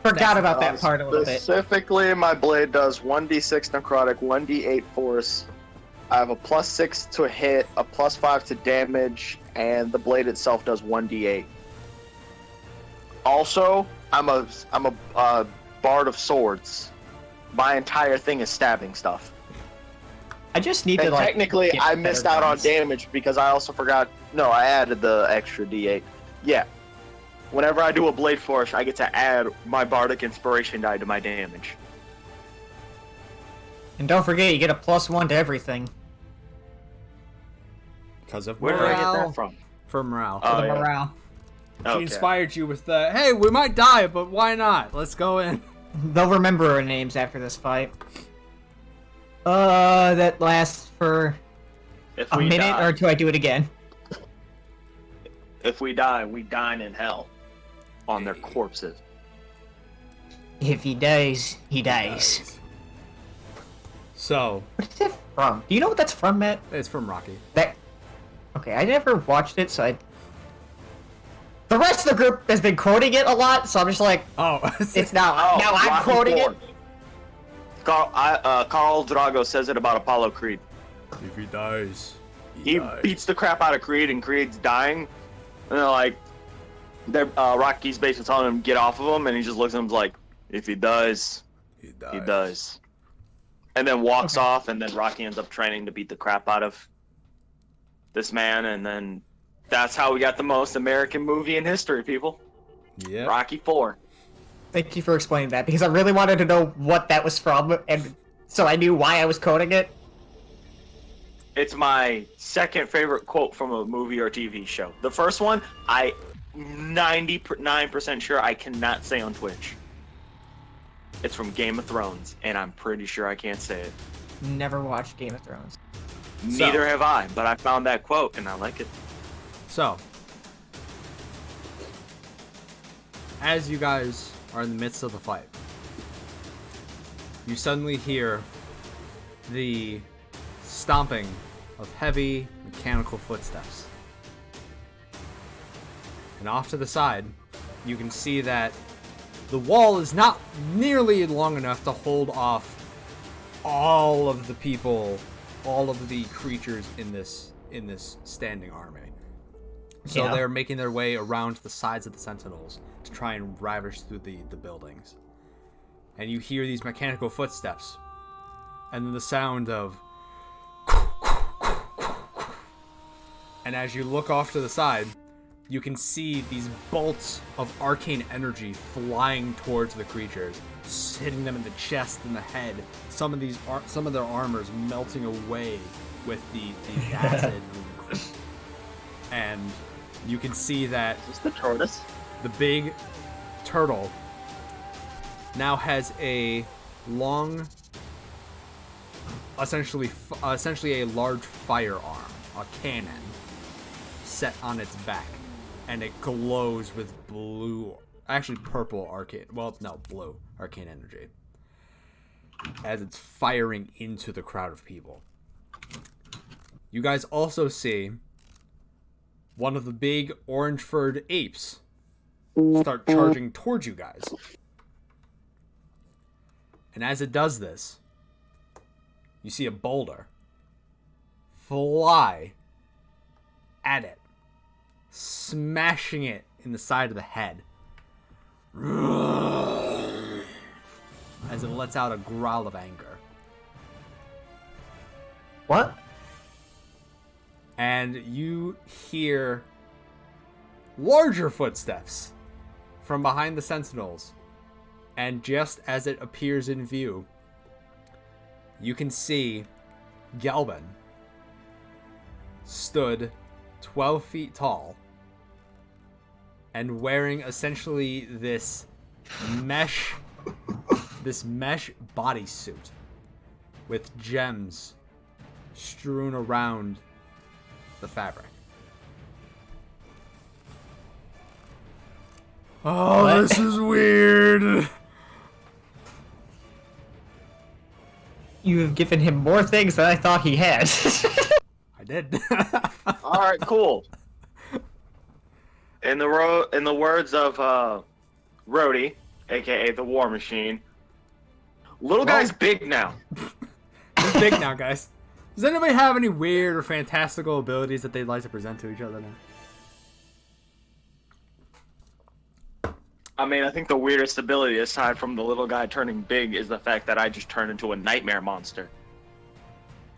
Forgot about that part a little bit. Specifically, my blade does 1d6 necrotic, 1d8 force. I have a +6 to hit, a +5 to damage, and the blade itself does 1d8. Also, I'm a bard of swords. My entire thing is stabbing stuff. I just need And to like. technically, get I missed better out on guns. damage because I also forgot. No, I added the extra d8. Yeah. Whenever I do a blade flourish, I get to add my bardic inspiration die to my damage. And don't forget, you get a +1 to everything. Because of Where did I get that from? For morale. Oh, For the yeah. morale. She Okay. inspired you with the, hey, we might die, but why not? Let's go in. They'll remember our names after this fight. That lasts for If a we minute, die, or do I do it again? if we die, we dine in hell on their corpses. If he dies, he dies. So, What is that from? Do you know what that's from, Matt? it's from Rocky. That. Okay, I never watched it, so I. The rest of the group has been quoting it a lot, so I'm just like, Oh, it's now. Oh, now I'm Rocky quoting IV. it. Carl Drago says it about Apollo Creed. if he dies, He beats the crap out of Creed, and Creed's dying. And they're like, Rocky's basically telling him get off of him, and he just looks at him like, if he dies, he dies. And then walks off, and then Rocky ends up training to beat the crap out of this man, and then that's how we got the most American movie in history, people. Yeah. Rocky IV. Thank you for explaining that, because I really wanted to know what that was from, and so I knew why I was quoting it. It's my second favorite quote from a movie or TV show. The first one, I 99% sure I cannot say on Twitch. It's from Game of Thrones, and I'm pretty sure I can't say it. Never watched Game of Thrones. Neither have I, but I found that quote, and I like it. So, as you guys are in the midst of the fight, you suddenly hear the stomping of heavy mechanical footsteps. And off to the side, you can see that the wall is not nearly long enough to hold off all of the people, all of the creatures in this standing army. So Yeah. they're making their way around the sides of the Sentinels to try and ravish through the buildings. And you hear these mechanical footsteps, and then the sound of... And as you look off to the side, you can see these bolts of arcane energy flying towards the creatures, hitting them in the chest and the head. Some of their armors melting away with the acid. And you can see that Is this the tortoise? the big turtle now has a long, essentially a large firearm, a cannon, set on its back, and it glows with blue, actually purple blue arcane energy, as it's firing into the crowd of people. You guys also see one of the big orange-furred apes start charging towards you guys. And as it does this, you see a boulder fly at it, smashing it in the side of the head. As it lets out a growl of anger. What? And you hear larger footsteps from behind the Sentinels. And just as it appears in view, you can see Galban stood 12 feet tall and wearing essentially this mesh bodysuit with gems strewn around the fabric. Oh, What? this is weird. You have given him more things than I thought he had. I did. All right, cool. In the words of Rhodey, aka the War Machine, little guy's big now. He's big now, guys. Does anybody have any weird or fantastical abilities that they'd like to present to each other now? I mean, I think the weirdest ability, aside from the little guy turning big, is the fact that I just turned into a nightmare monster.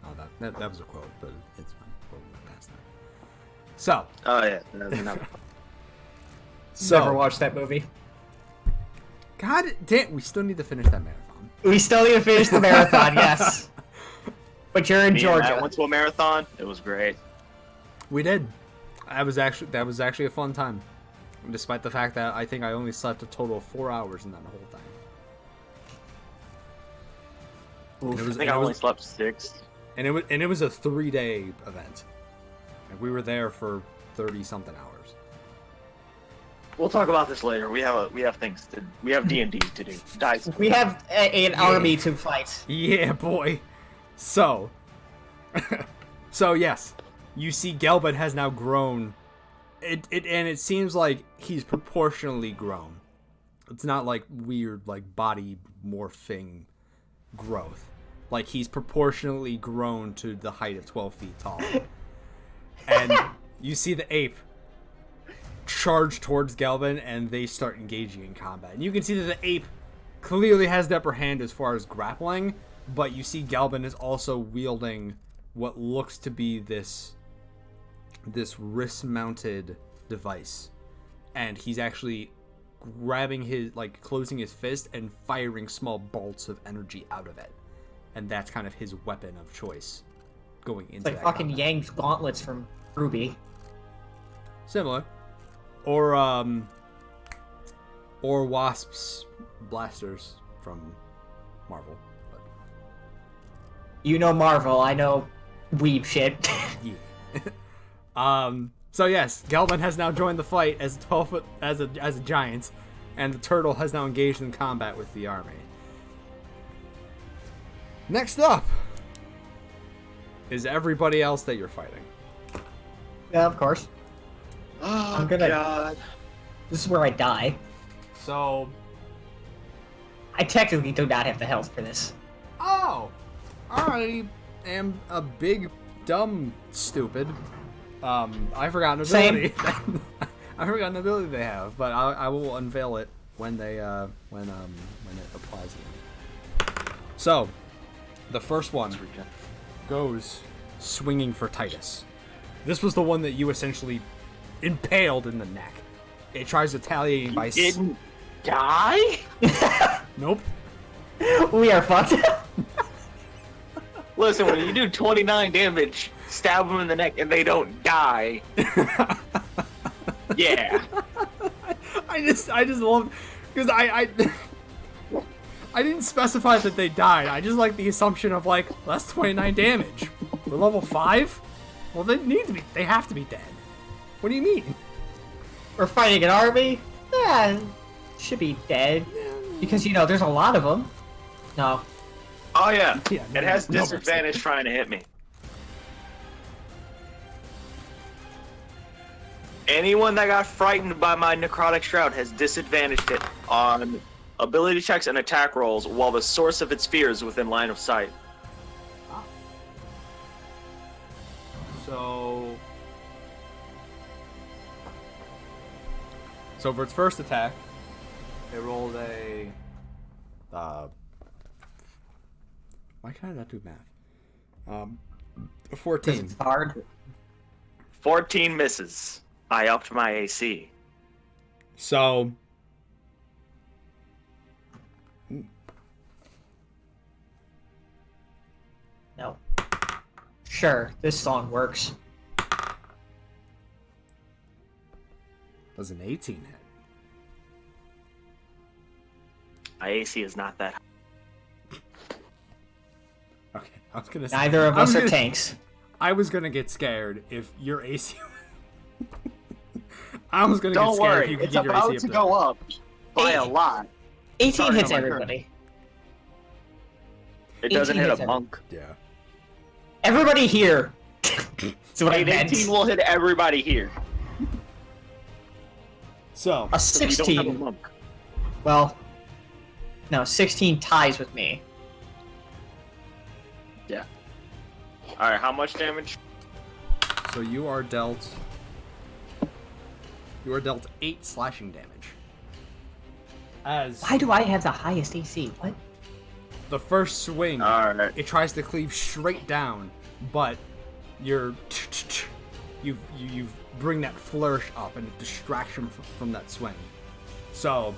Oh, that was a quote, but it's fine. We'll move past that. So, Oh yeah, no. Never watched that movie. God damn, we still need to finish that marathon. We still need to finish the marathon, yes. But you're in Me and Matt Georgia. went to a marathon. It was great. We did. That was actually a fun time, despite the fact that I think I only slept a total of 4 hours in that whole thing. Oof. I think I only slept 6. And it was a 3-day event. Like, we were there for 30 something hours. We'll talk about this later. We have D&D to do. Dice. We have an army to fight. Yeah, boy. So yes, you see Gelbin has now grown. It seems like he's proportionally grown. It's not like weird like body morphing growth. Like he's proportionally grown to the height of 12 feet tall. And you see the ape charge towards Gelbin, and they start engaging in combat. And you can see that the ape clearly has the upper hand as far as grappling, but you see Galban is also wielding what looks to be this wrist-mounted device, and he's actually grabbing closing his fist and firing small bolts of energy out of it, and that's kind of his weapon of choice going into It's like that fucking combat. Yang's gauntlets from Ruby. Similar, or Wasp's blasters from Marvel. You know Marvel, I know weeb shit. Yeah. So yes, Galban has now joined the fight as 12 foot as a giant, and the turtle has now engaged in combat with the army. Next up, is everybody else that you're fighting. Yeah, of course. Oh, I'm gonna- God. This is where I die. So, I technically do not have the health for this. oh, I am a big, dumb, stupid. I forgot an ability. I forgot an ability they have, but I will unveil it when they when it applies again. So, the first one goes swinging for Titus. This was the one that you essentially impaled in the neck. It tries retaliating by. Didn't die? Nope. We are fucked. Listen, when you do 29 damage, stab them in the neck, and they don't die. Yeah. I just love because I didn't specify that they died. I just like the assumption of like, well, that's 29 damage. We're level 5. Well, they have to be dead. What do you mean? We're fighting an army. Yeah, should be dead because you know there's a lot of them. No. Oh, yeah. Yeah, It has no, disadvantage trying to hit me. Anyone that got frightened by my necrotic shroud has disadvantaged it on ability checks and attack rolls while the source of its fear is within line of sight. So for its first attack, it rolled a. Why can I not do math? 14. It's hard. 14 misses. I upped my AC. So. No. Sure, this song works. Was an 18 hit. My AC is not that high. Okay, I was gonna say. Neither of us are tanks. I was gonna get scared if your AC. I was gonna Don't get scared worry, if you could it's get your about AC to up go up by a Eight. lot. 18 Sorry, hits no, my everybody. It doesn't 18 hit hits a monk. Yeah. Everybody here. That's what I meant. 18 will hit everybody here. So. A 'cause we don't have a 16. monk. Well, no, 16 ties with me. Yeah. Alright, how much damage? So you are dealt. You are dealt 8 slashing damage. As Why do I have the highest AC? What? the first swing, Alright. it tries to cleave straight down, but you bring that flourish up and a distraction from that swing. So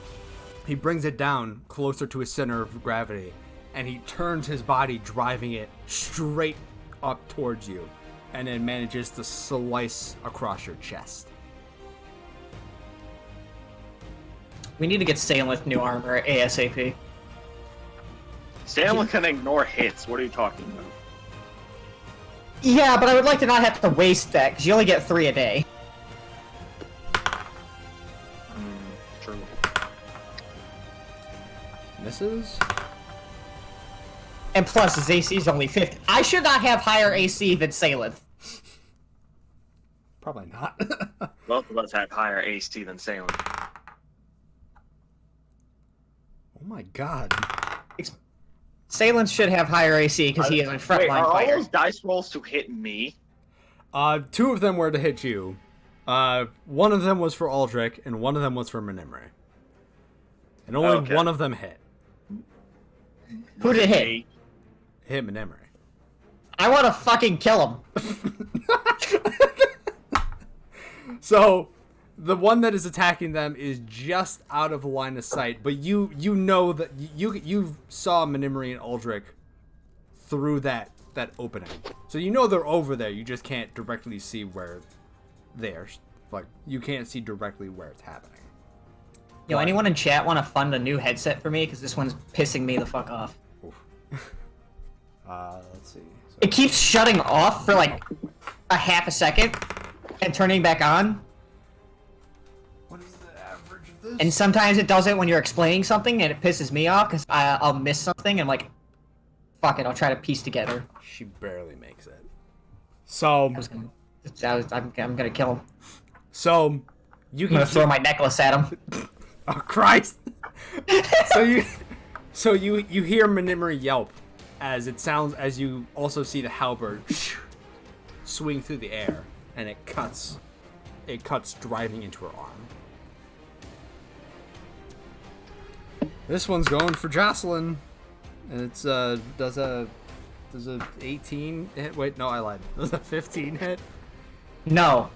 he brings it down closer to his center of gravity, and he turns his body, driving it straight up towards you, and then manages to slice across your chest. We need to get Salem with new armor ASAP. Stanley can ignore hits. What are you talking about? Yeah, but I would like to not have to waste that, because you only get 3 a day. True. Misses? And plus, his AC is only 50. I should not have higher AC than Salem. Probably not. Both of us have higher AC than Salem. Oh my god. Salem should have higher AC, because he is a Wait, frontline are all fighter. those dice rolls to hit me? 2 of them were to hit you. One of them was for Aldrich, and one of them was for Menimre. And only Okay. one of them hit. Who did it hit? Me. Hit Menimre. I want to fucking kill him. So, the one that is attacking them is just out of line of sight, but you know that you saw Menimre and Aldrich through that opening. So you know they're over there, you just can't directly see where they're, like, you can't see directly where it's happening. Yo, anyone in chat want to fund a new headset for me? Because this one's pissing me the fuck off. Let's see. So, It keeps shutting off for like a half a second and turning back on. what is the average of this? And sometimes it does it when you're explaining something and it pisses me off because I'll miss something and I'm like, fuck it, I'll try to piece together. She barely makes it. So, I'm gonna kill him. so you I'm can gonna throw my necklace at him. Oh Christ! so you hear Minimori yelp as you also see the halberd swing through the air, and it cuts driving into her arm. This one's going for Jocelyn, and it's does a 18 hit? Wait, no, I lied. Does a 15 hit? No.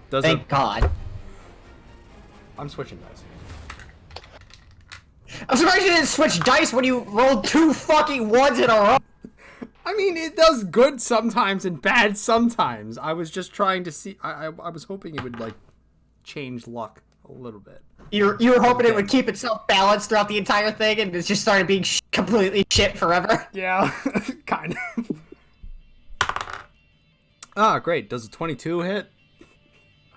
Does Thank God. I'm switching dice. I'm surprised you didn't switch dice when you rolled 2 fucking ones in a row. I mean, it does good sometimes and bad sometimes. I was just trying to see. I was hoping it would like change luck a little bit. You were hoping it would keep itself balanced throughout the entire thing, and it just started being completely shit forever. Yeah, kind of. Ah, great. Does a 22 hit?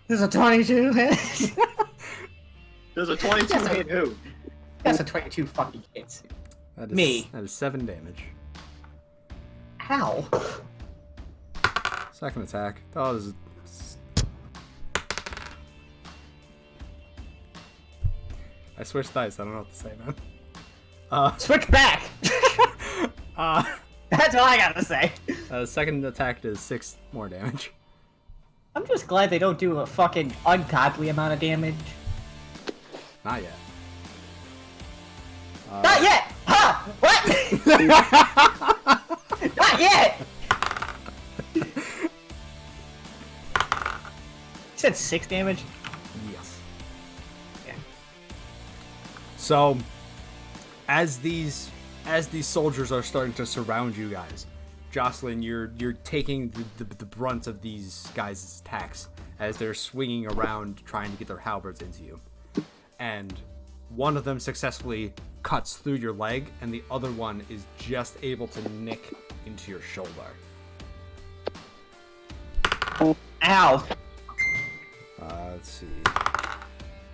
There's a 22 hit. There's a 22 hit who? That's a 22 fucking hits. That is, Me. That is 7 damage. How? Second attack. Oh, this is... I switched dice. I don't know what to say, man. Switch back. That's all I gotta say. Second attack does 6 more damage. I'm just glad they don't do a fucking ungodly amount of damage. Not yet. Not yet! Huh? What? Not yet! You said 6 damage? Yes. Yeah. So, as these soldiers are starting to surround you guys, Jocelyn, you're taking the brunt of these guys' attacks as they're swinging around trying to get their halberds into you. And one of them successfully cuts through your leg, and the other one is just able to nick into your shoulder. Ow. Let's see.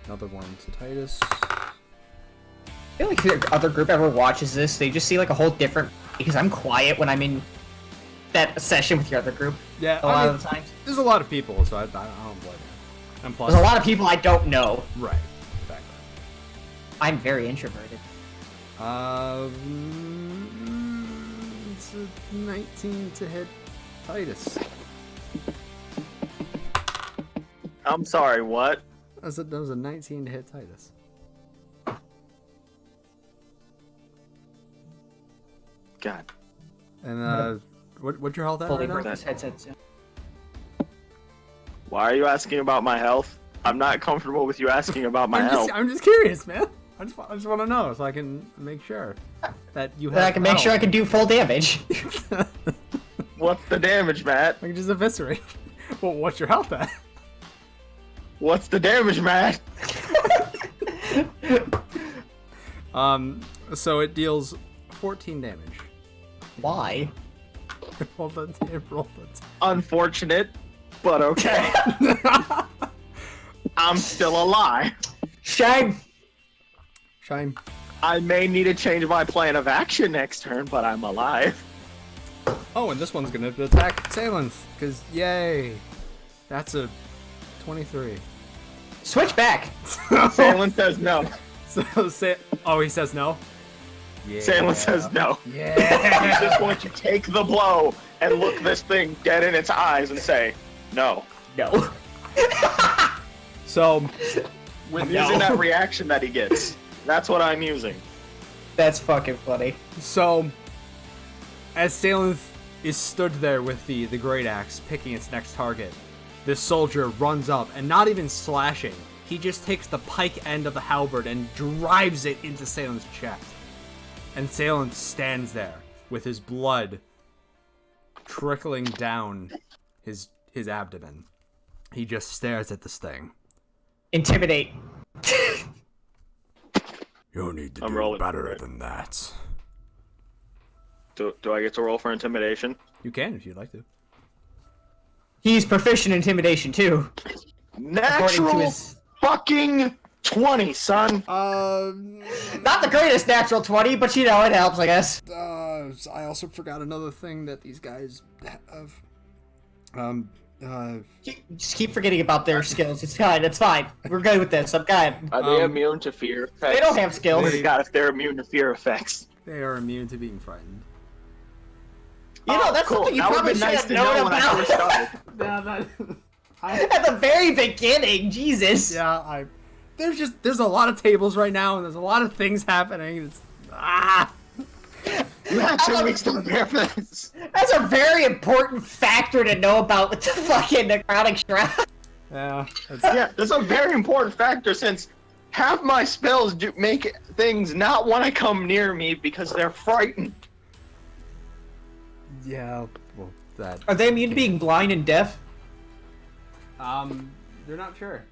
Another one to Titus. I feel like if the other group ever watches this, they just see like a whole different... Because I'm quiet when I'm in that session with your other group. Yeah, A lot of the times. There's a lot of people, so I don't blame you. And plus, There's a lot of people I don't know. Right. Exactly. I'm very introverted. It's a 19 to hit Titus. I'm sorry, what? That was a 19 to hit Titus. God. And what's your health at Fully right now? break this headset soon. Why are you asking about my health? I'm not comfortable with you asking about my health. I'm just curious, man. I just want to know so I can make sure that you have. Then I can make sure I can do full damage. What's the damage, Matt? I can just eviscerate. Well, what's your health at? What's the damage, Matt? So it deals 14 damage. Why? Roll the. Unfortunate, but okay. I'm still alive. Shame. Shine. I may need to change my plan of action next turn, but I'm alive. Oh, and this one's gonna attack Salem, because yay! That's a 23. Switch back. Salen says no. So he says no? Yeah. Salen says no. Yeah. He's just going to take the blow and look this thing dead in its eyes and say, no. No. So, With using that reaction that he gets. That's what I'm using. That's fucking funny. as Salem is stood there with the great axe picking its next target, this soldier runs up and not even slashing. He just takes the pike end of the halberd and drives it into Salem's chest. And Salem stands there with his blood trickling down his abdomen. He just stares at this thing. Intimidate. You need to I'm do rolling better for it. than that. Do I get to roll for intimidation? You can if you'd like to. He's proficient in intimidation too. According to Natural his... fucking 20, son. Not the greatest natural 20, but you know, it helps, I guess. I also forgot another thing that these guys have. Just keep forgetting about their skills. It's fine. It's fine. We're good with this. I'm good. Are they immune to fear effects? They don't have skills. What do you got if they're immune to fear effects? They are immune to being frightened. You know, that's cool. something you That probably would've should been nice have to know known when I first about. started. At the very beginning, Jesus. Yeah, there's a lot of tables right now, and there's a lot of things happening. It's You had 2 weeks to prepare for this. That's a very important factor to know about with the fucking necrotic shroud. Yeah. Yeah, that's a very important factor since half my spells do make things not want to come near me because they're frightened. Yeah. Well, that. Are they immune to being blind and deaf? They're not sure.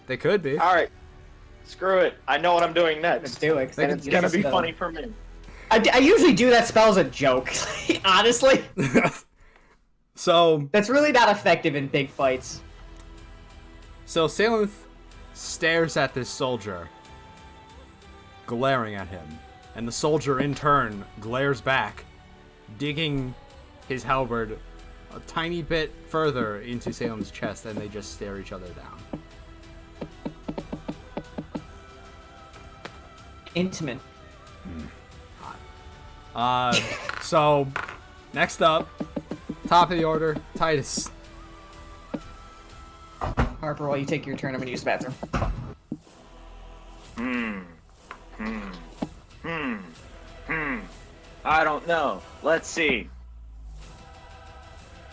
They could be. All right, screw it. I know what I'm doing Let's next, do it. and it's gonna be funny for me. I usually do that spell as a joke. Honestly, So that's really not effective in big fights. Salenth stares at this soldier, glaring at him, and the soldier in turn glares back, digging his halberd a tiny bit further into Salem's chest, and they just stare each other down. Intimate. So next up, top of the order, Titus. Harper, while you take your turn, I'm gonna use the bathroom. I don't know. Let's see.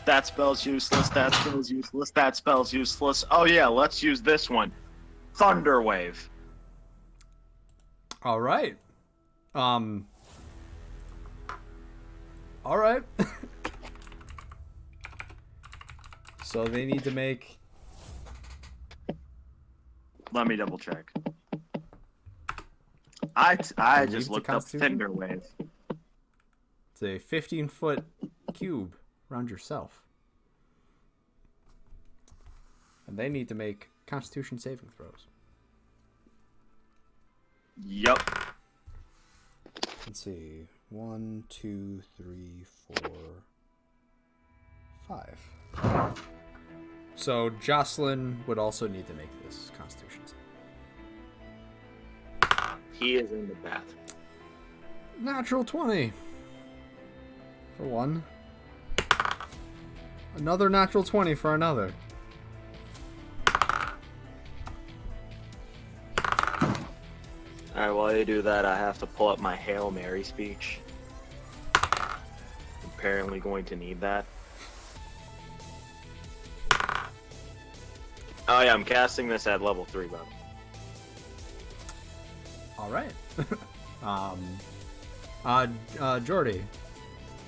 That spell's useless. That spell's useless. That spell's useless. Oh yeah, let's use this one. Thunder Wave. All right. All right. So they need to make. Let me double check. I Leave just the looked up Constitution? Thunder Wave. It's a 15-foot cube around yourself. And they need to make Constitution saving throws. Yup. Let's see. 1, 2, 3, 4, 5. So Jocelyn would also need to make this Constitution save. He is in the bathroom. Natural 20. For one. Another natural 20 for another. Alright, while you do that, I have to pull up my Hail Mary speech. Apparently going to need that. Oh yeah, I'm casting this at level 3, bro. All right. Geordi,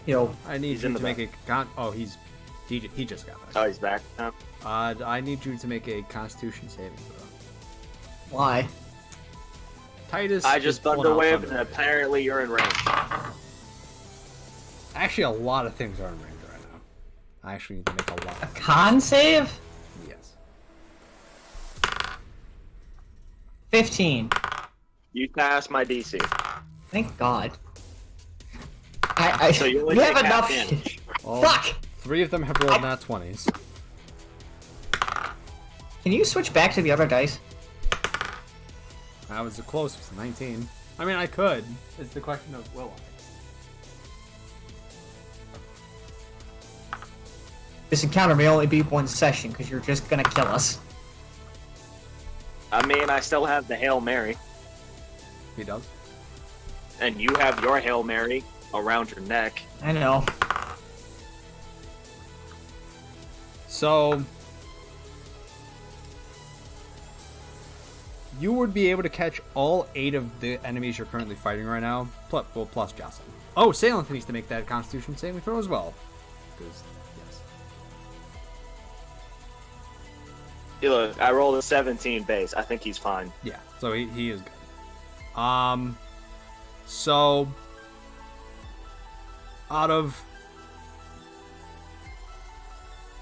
Yo, I need He's you in to the make a he just got Oh, back. he's back now? I need you to make a Constitution saving throw. why? Titus. I is just pulling Thunder out Wave, Thunder and Wave. apparently you're in range. Actually, a lot of things are in range right now. I actually need to make a lot. Con save? Yes. 15. You passed my DC. Thank God. I So you only we take have half enough. damage. Well, Fuck! 3 of them have rolled nat 20s. Can you switch back to the other dice? That was the closest, 19. I mean, I could. It's the question of will I? This encounter may only be one session because you're just gonna kill us. I mean, I still have the Hail Mary, He does. and you have your Hail Mary around your neck. I know. So you would be able to catch all 8 of the enemies you're currently fighting right now, plus Jocelyn. Oh, Salenth needs to make that Constitution saving throw as well. Because yes, Hey, look, I rolled a 17 base. I think he's fine. yeah. So he is good. So out of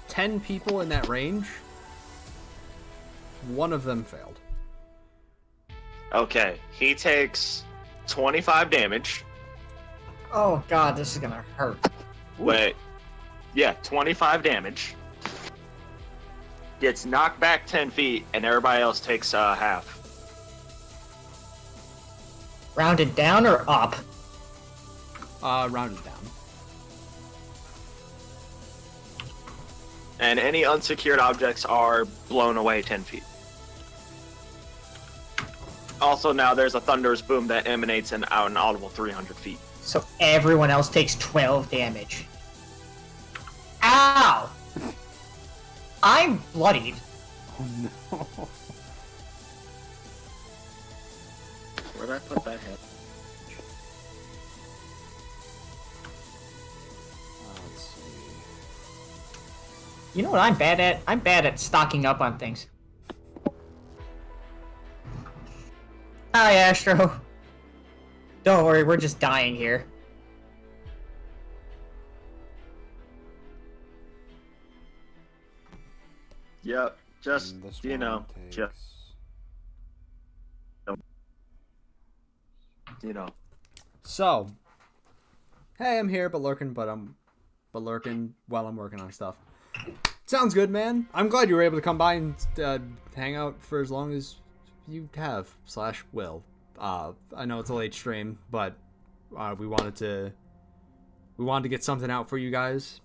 10 people in that range, one of them failed. Okay, he takes 25 damage. Oh god, this is gonna hurt. Wait. Yeah, 25 damage. Gets knocked back 10 feet, and everybody else takes half. Rounded down or up? Rounded down. And any unsecured objects are blown away 10 feet. Also, now there's a thunderous boom that emanates an audible 300 feet. So everyone else takes 12 damage. Ow! I'm bloodied. Oh no. Where'd I put that head? Let's see. You know what I'm bad at? I'm bad at stocking up on things. Hi, Astro. Don't worry, we're just dying here. Yep, just, And this you one know, takes- just, you know. So, hey, I'm here, but lurking while I'm working on stuff. Sounds good, man. I'm glad you were able to come by and hang out for as long as you have / will. I know it's a late stream, but we wanted to get something out for you guys.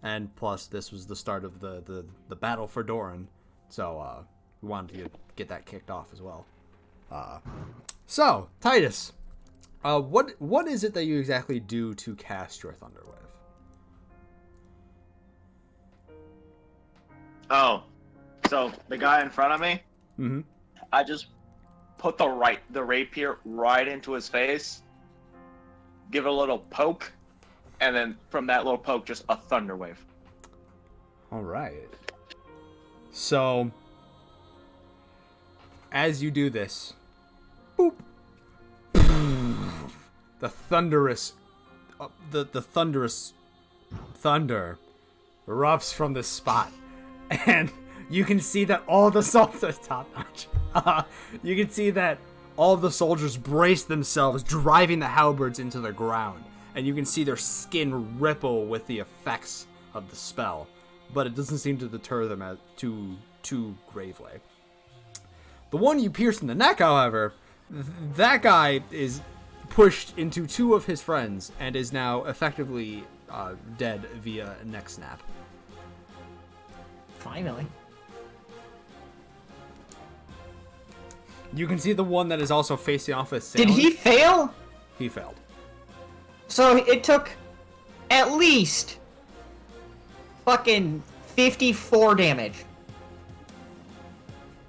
And plus, this was the start of the battle for Doran, so we wanted to get that kicked off as well. So, Titus, what is it that you exactly do to cast your Thunder Wave? Oh, so the guy in front of me, Mm-hmm. I just put the rapier right into his face, give it a little poke, and then from that little poke, just a thunder wave. All right. So, as you do this, boop, the thunderous thunder erupts from this spot, and you can see that all the soldiers top notch. You can see that all of the soldiers brace themselves, driving the halberds into the ground, and you can see their skin ripple with the effects of the spell, but it doesn't seem to deter them too gravely. The one you pierce in the neck, however, that guy is pushed into two of his friends and is now effectively dead via neck snap. Finally. You can see the one that is also facing off as Did he fail? He failed. So it took at least fucking 54 damage.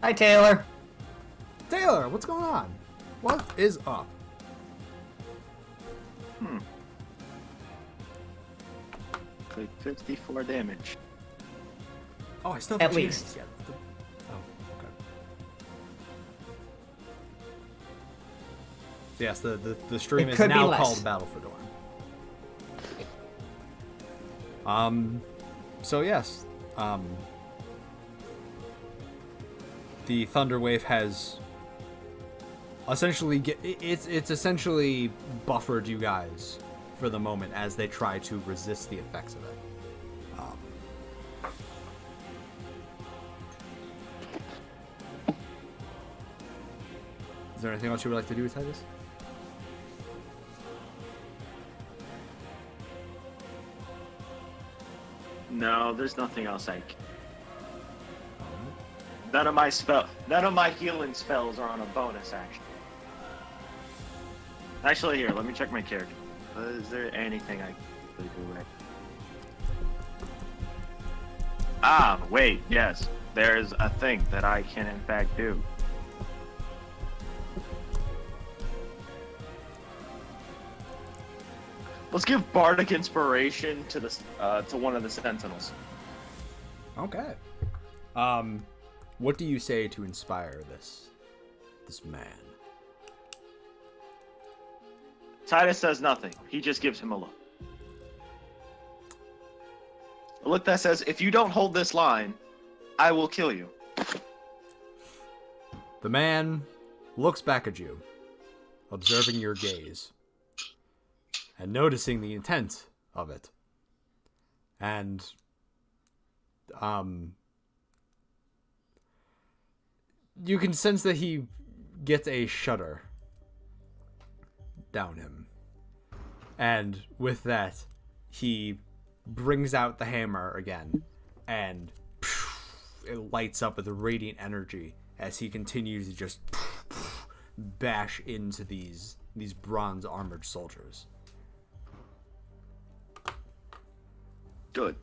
Hi, Taylor. Taylor, what's going on? What is up? Like 54 damage. Oh, I still have At a least. chance. Yeah. Oh, okay. Yes, the stream It is could be now less. called Battle for Doran. So yes, the Thunder Wave has essentially it's essentially buffered you guys for the moment as they try to resist the effects of it. Is there anything else you would like to do, Titus? No, there's nothing else I can. None of my healing spells are on a bonus action. Actually, here, let me check my character. Is there anything I can really do right? Ah, wait, yes. There's a thing that I can in fact do. Let's give Bardic Inspiration to the to one of the Sentinels. Okay. What do you say to inspire this man? Titus says nothing. He just gives him a look. A look that says, if you don't hold this line, I will kill you. The man looks back at you, observing your gaze, and noticing the intent of it. And, you can sense that he gets a shudder down him. And with that, he brings out the hammer again, and it lights up with radiant energy as he continues to just bash into these bronze armored soldiers. Good.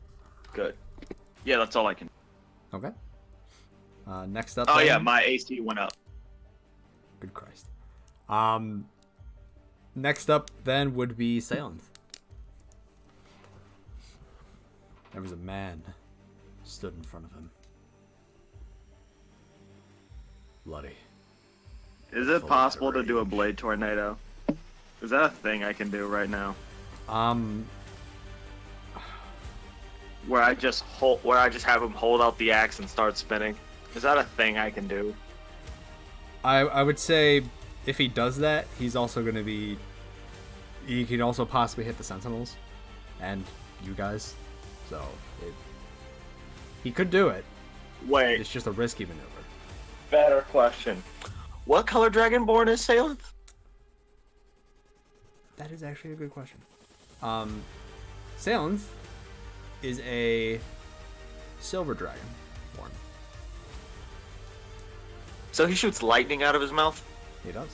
Yeah, that's all I can. Okay. Next up. Oh then- yeah, my AC went up. Good Christ. Next up then would be Salenth. There was a man stood in front of him. Bloody. Is it Full possible to of do a rage. blade tornado? Is that a thing I can do right now? Where I just have him hold out the axe and start spinning. Is that a thing I can do? I would say if he does that, he's also going to be... He can also possibly hit the Sentinels and you guys. So, he could do it. Wait, It's just a risky maneuver. better question. What color Dragonborn is Salenth? That is actually a good question. Salenth is a silver dragon born. So he shoots lightning out of his mouth? He does.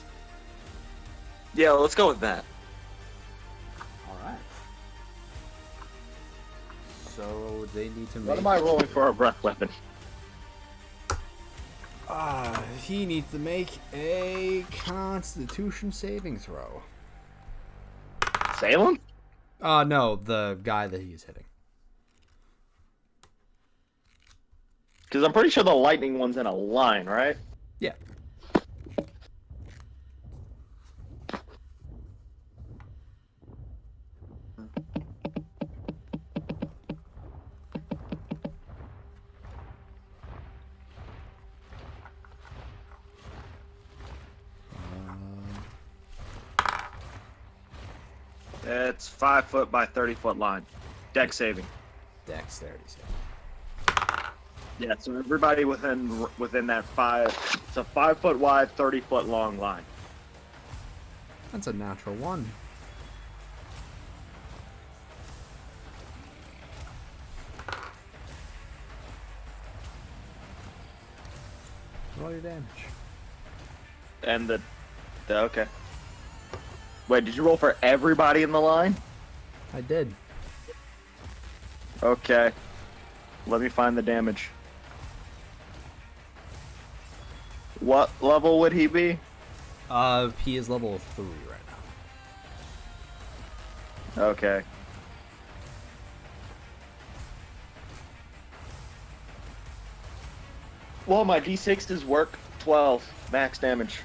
Yeah, let's go with that. Alright. So they need to make... What am I rolling for a breath weapon? He needs to make a Constitution saving throw. Salem? No, the guy that he's hitting. Because I'm pretty sure the lightning one's in a line, right? Yeah. It's 5 foot by 30 foot line. Deck saving. Dexterity save. Yeah, so everybody within that it's a 5 foot wide, 30 foot long line. That's a natural one. Roll your damage. And the okay. Wait, did you roll for everybody in the line? I did. Okay. Let me find the damage. What level would he be? He is level 3 right now. Okay. Well, my D6s work 12 max damage.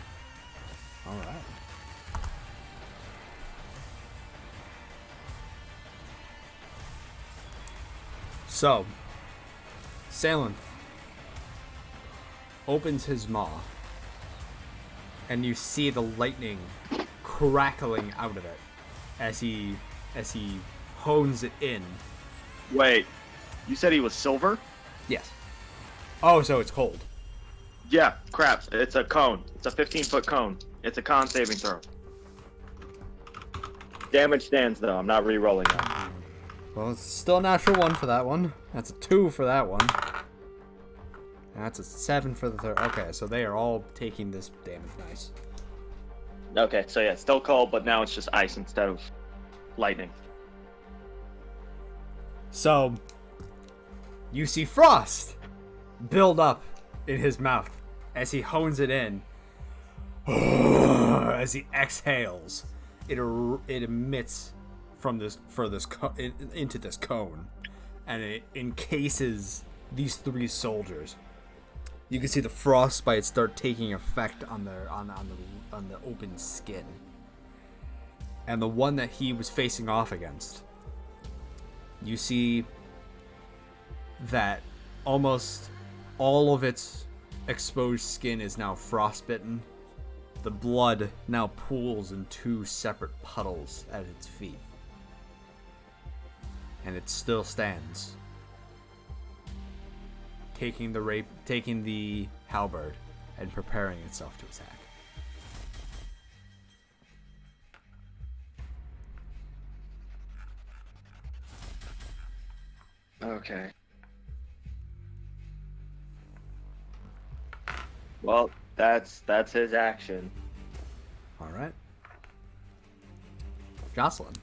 Alright. So, Salenth opens his maw, and you see the lightning crackling out of it as he hones it in. Wait, you said he was silver? Yes. Oh, so it's cold. Yeah, crap. It's a cone. It's a 15-foot cone. It's a con saving throw. Damage stands, though. I'm not re-rolling that. Well, it's still a natural 1 for that one. That's a 2 for that one. And that's a 7 for the third. Okay, so they are all taking this damage. Nice. Okay, so yeah, it's still cold, but now it's just ice instead of lightning. So, you see frost build up in his mouth as he hones it in. As he exhales, it emits from into this cone, and it encases these 3 soldiers. You can see the frostbite start taking effect on the open skin, and the one that he was facing off against, you see that almost all of its exposed skin is now frostbitten. The blood now pools in 2 separate puddles at its feet. And it still stands, taking the halberd and preparing itself to attack. Okay. Well, that's his action. All right. Jocelyn.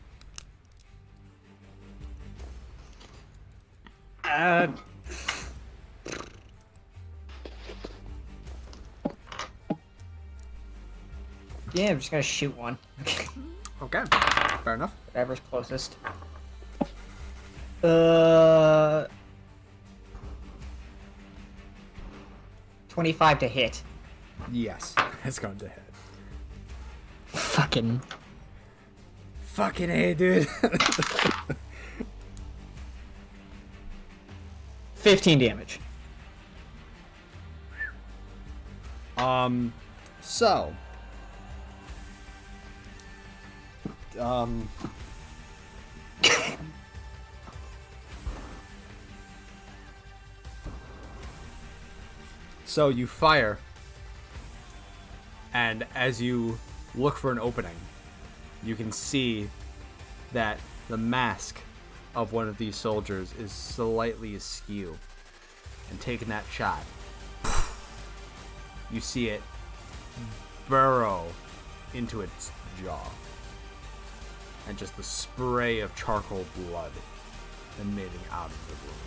Yeah, I'm just gonna shoot one. Okay. Fair enough. Whatever's closest. 25 to hit. Yes, it's going to hit. Fucking A, dude. 15 damage. So. So you fire, and as you look for an opening, you can see that the mask of one of these soldiers is slightly askew. And taking that shot, you see it burrow into its jaw. And just the spray of charcoal blood emitting out of the wound.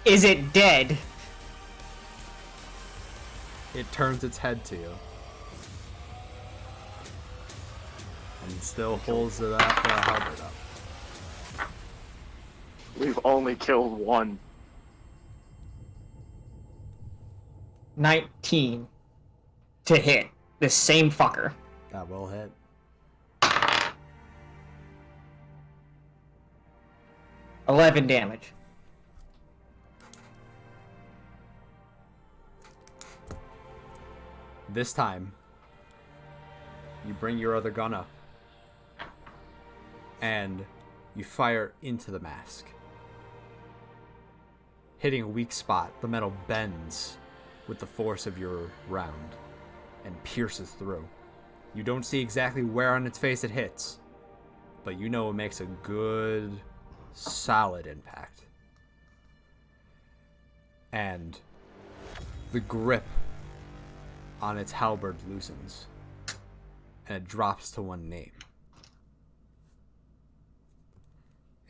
Is it dead? It turns its head to you. And still holds it up, halberd up. We've only killed one. 19 to hit. The same fucker. That will hit. $11 damage. This time, you bring your other gun up. And you fire into the mask. Hitting a weak spot, the metal bends with the force of your round and pierces through. You don't see exactly where on its face it hits, but you know it makes a good, solid impact. And the grip on its halberd loosens, and it drops to one knee.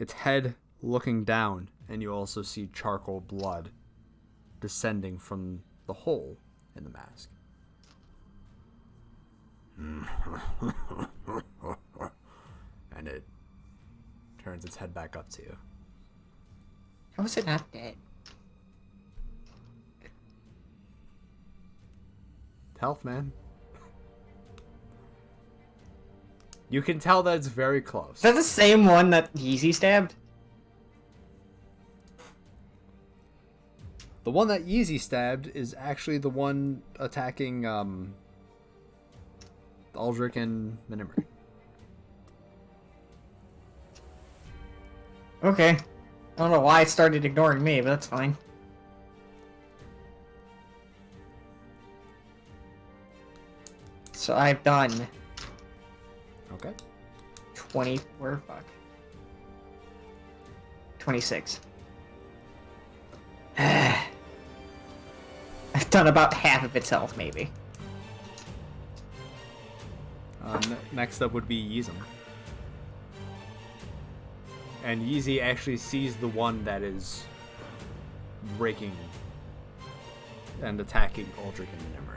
Its head looking down, and you also see charcoal blood descending from the hole in the mask. And it turns its head back up to you. How is it not dead? Health, man. You can tell that it's very close. Is that the same one that Yeezy stabbed? The one that Yeezy stabbed is actually the one attacking Aldrich and Minimary. Okay. I don't know why it started ignoring me, but that's fine. So I've done Okay. 24, fuck. 26. I've done about half of its health, maybe. Next up would be Yeezum. And Yeezy actually sees the one that is breaking and attacking Aldrich and Minimary.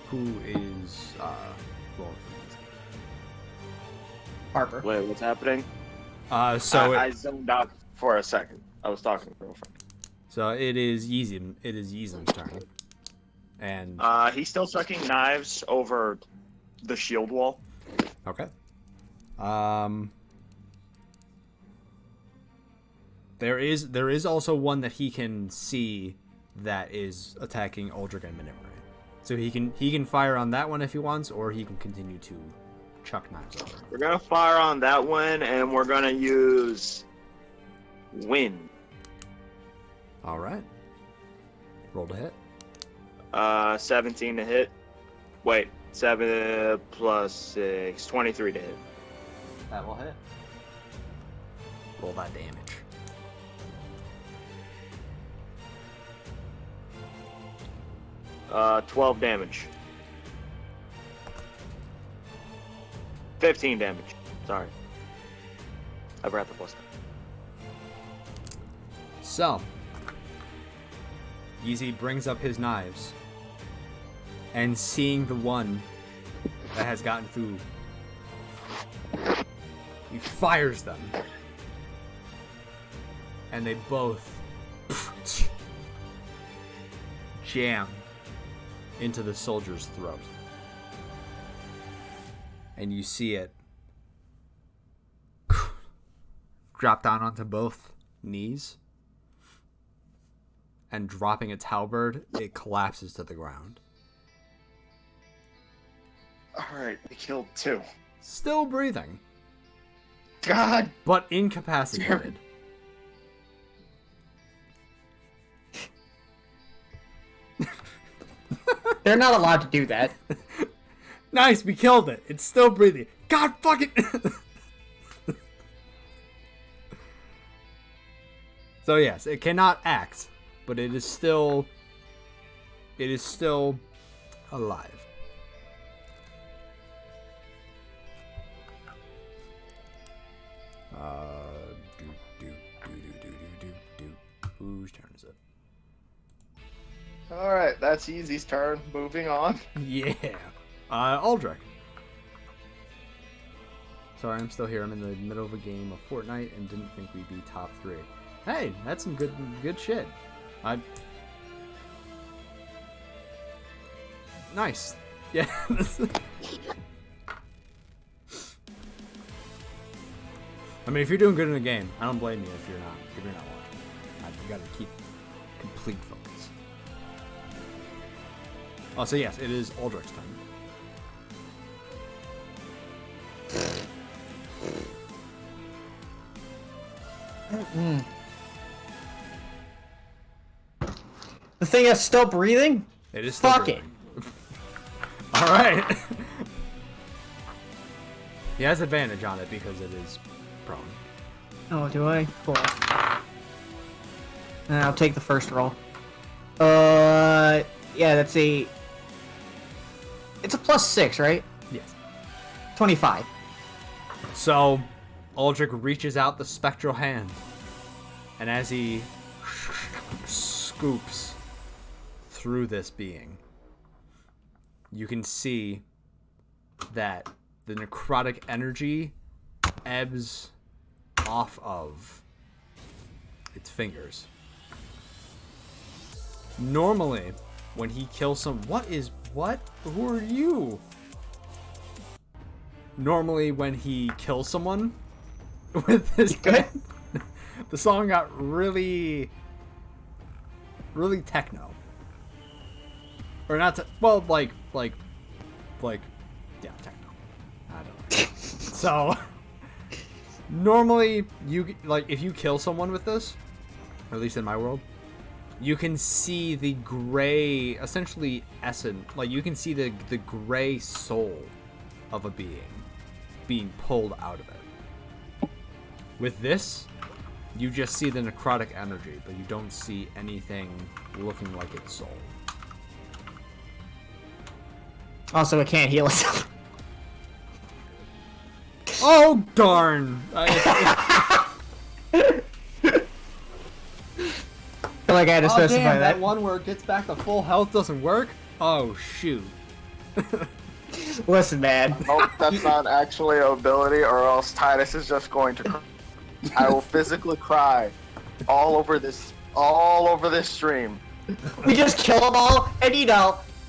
Who is rolling Harper. Wait, what's happening? So I zoned out for a second. I was talking to my girlfriend. so it is Yizim. It is Yizim's turn, and He's still chucking knives over the shield wall. okay. There is also one that he can see that is attacking Uldric and Minimary. So he can fire on that one if he wants, or he can continue to chuck knives over. We're gonna fire on that one, and we're gonna use wind. All right. Roll to hit. 17 to hit. Wait, 7 plus 6, 23 to hit. That will hit. Roll that damage. Uh, 12 damage. 15 damage. Sorry. I forgot the plus. So, Yeezy brings up his knives, and seeing the one that has gotten through, he fires them, and they both jam into the soldier's throat. And you see it drop down onto both knees, and dropping its halberd, it collapses to the ground. Alright, we killed 2. Still breathing, God! but incapacitated. They're not allowed to do that. Nice, we killed it. It's still breathing. God fucking. So yes, it cannot act, but it is still alive. Whose turn is it? Alright, that's Easy's turn. Moving on. Yeah. Uldric. Sorry, I'm still here. I'm in the middle of a game of Fortnite and didn't think we'd be top 3. Hey, that's some good shit. Nice. Yeah. I mean, if you're doing good in a game, I don't blame you if you're not watching. You gotta keep complete focus. Oh, so yes, it is Uldric's turn. The thing is still breathing? It is still Fuck breathing. All right. He has advantage on it because it is prone. Oh, do I? Cool. I'll take the first roll. Yeah, that's a... It's a +6, right? Yes. 25. So, Uldric reaches out the spectral hand, and as he scoops through this being, you can see that the necrotic energy ebbs off of its fingers. Normally, when he kills what? Who are you? Normally, when he kills someone with his gun, the song got really techno. Or not, like, yeah, techno. I don't know. So, normally, if you kill someone with this, or at least in my world, you can see the gray, essentially essence, you can see the gray soul of a being pulled out of it. With this, you just see the necrotic energy, but you don't see anything looking like its soul. Also, it can't heal itself. Oh, darn! I feel like I had to specify that one where it gets back to full health doesn't work? Oh, shoot. Listen, man. Nope, that's not actually an ability, or else Titus is just going to cry. I will physically cry all over this stream. We just kill them all, and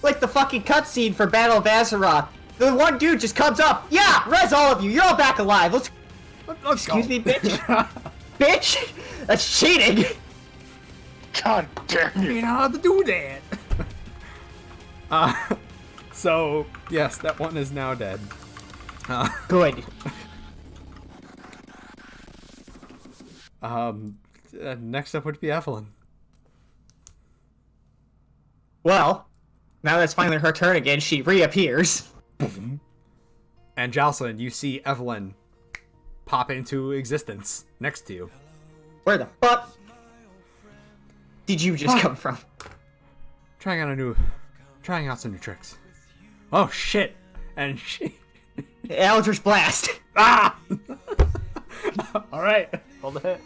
like the fucking cutscene for Battle of Razfaroh. The one dude just comes up. Yeah, res all of you. You're all back alive. Let's Excuse me, bitch. Bitch, that's cheating. God damn you! You know how to do that. So yes, that one is now dead. Good. Next up would be Evelyn. Well, now that's finally her turn again, she reappears. And Jocelyn, you see Evelyn pop into existence next to you. Where the fuck did you just come from? Trying out some new tricks. Oh shit! And she. Eldritch Blast. Ah! All right. Hold the hit.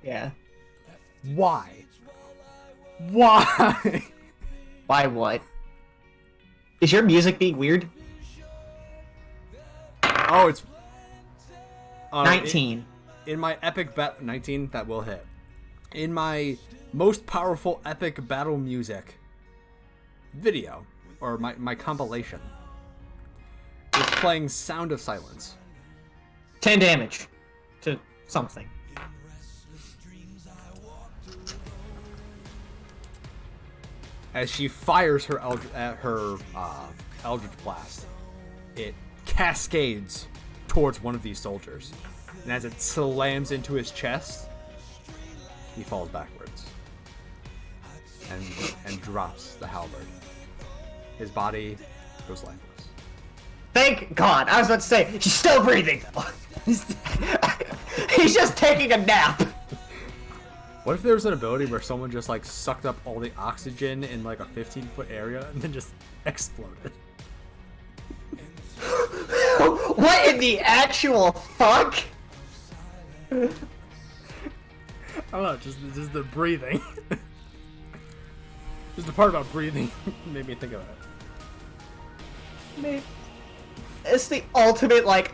Yeah. Why? Why? Why what? Is your music being weird? Oh, it's 19. In my epic 19, that will hit. In my most powerful epic battle music video, or my compilation, it's playing Sound of Silence. 10 damage to something. As she fires her Eldritch Blast, it cascades towards one of these soldiers. And as it slams into his chest, he falls backwards and drops the halberd. His body goes lifeless. Thank God! I was about to say, he's still breathing though. He's just taking a nap. What if there was an ability where someone just like sucked up all the oxygen in like a 15-foot area and then just exploded? What in the actual fuck? I don't know, just the breathing. Just the part about breathing made me think of it. It's the ultimate, like,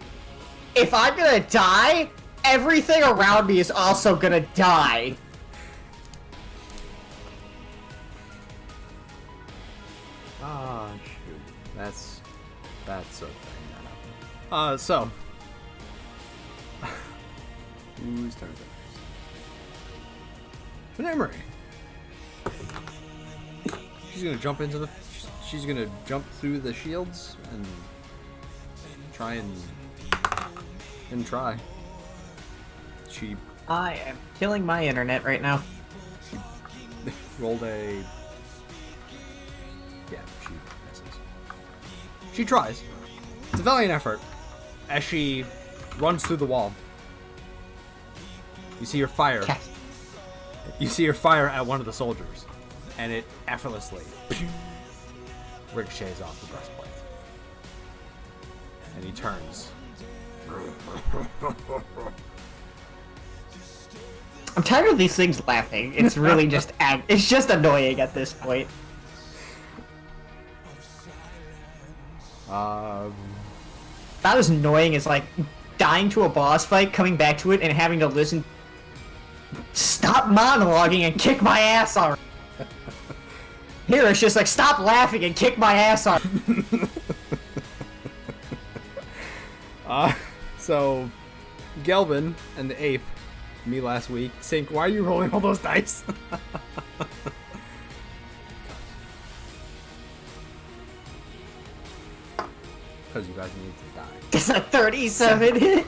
if I'm gonna die, everything around me is also gonna die. Ah, shoot. That's so thing. So. Whose turn is it? Emery. She's gonna jump into she's gonna jump through the shields and try She I am killing my internet right now. She rolled a. Yeah, she misses. She tries. It's a valiant effort. As she runs through the wall, you see her fire. You see her fire at one of the soldiers, and it effortlessly ricochets off the breastplate. And he turns. I'm tired of these things laughing. It's really just it's just annoying at this point. Not as annoying as like dying to a boss fight, coming back to it, and having to listen. Stop monologuing and kick my ass off. Here it's just like stop laughing and kick my ass off. So Gelbin and the ape, me last week, Sink, why are you rolling all those dice? Because you guys need to die. It's a 37 hit.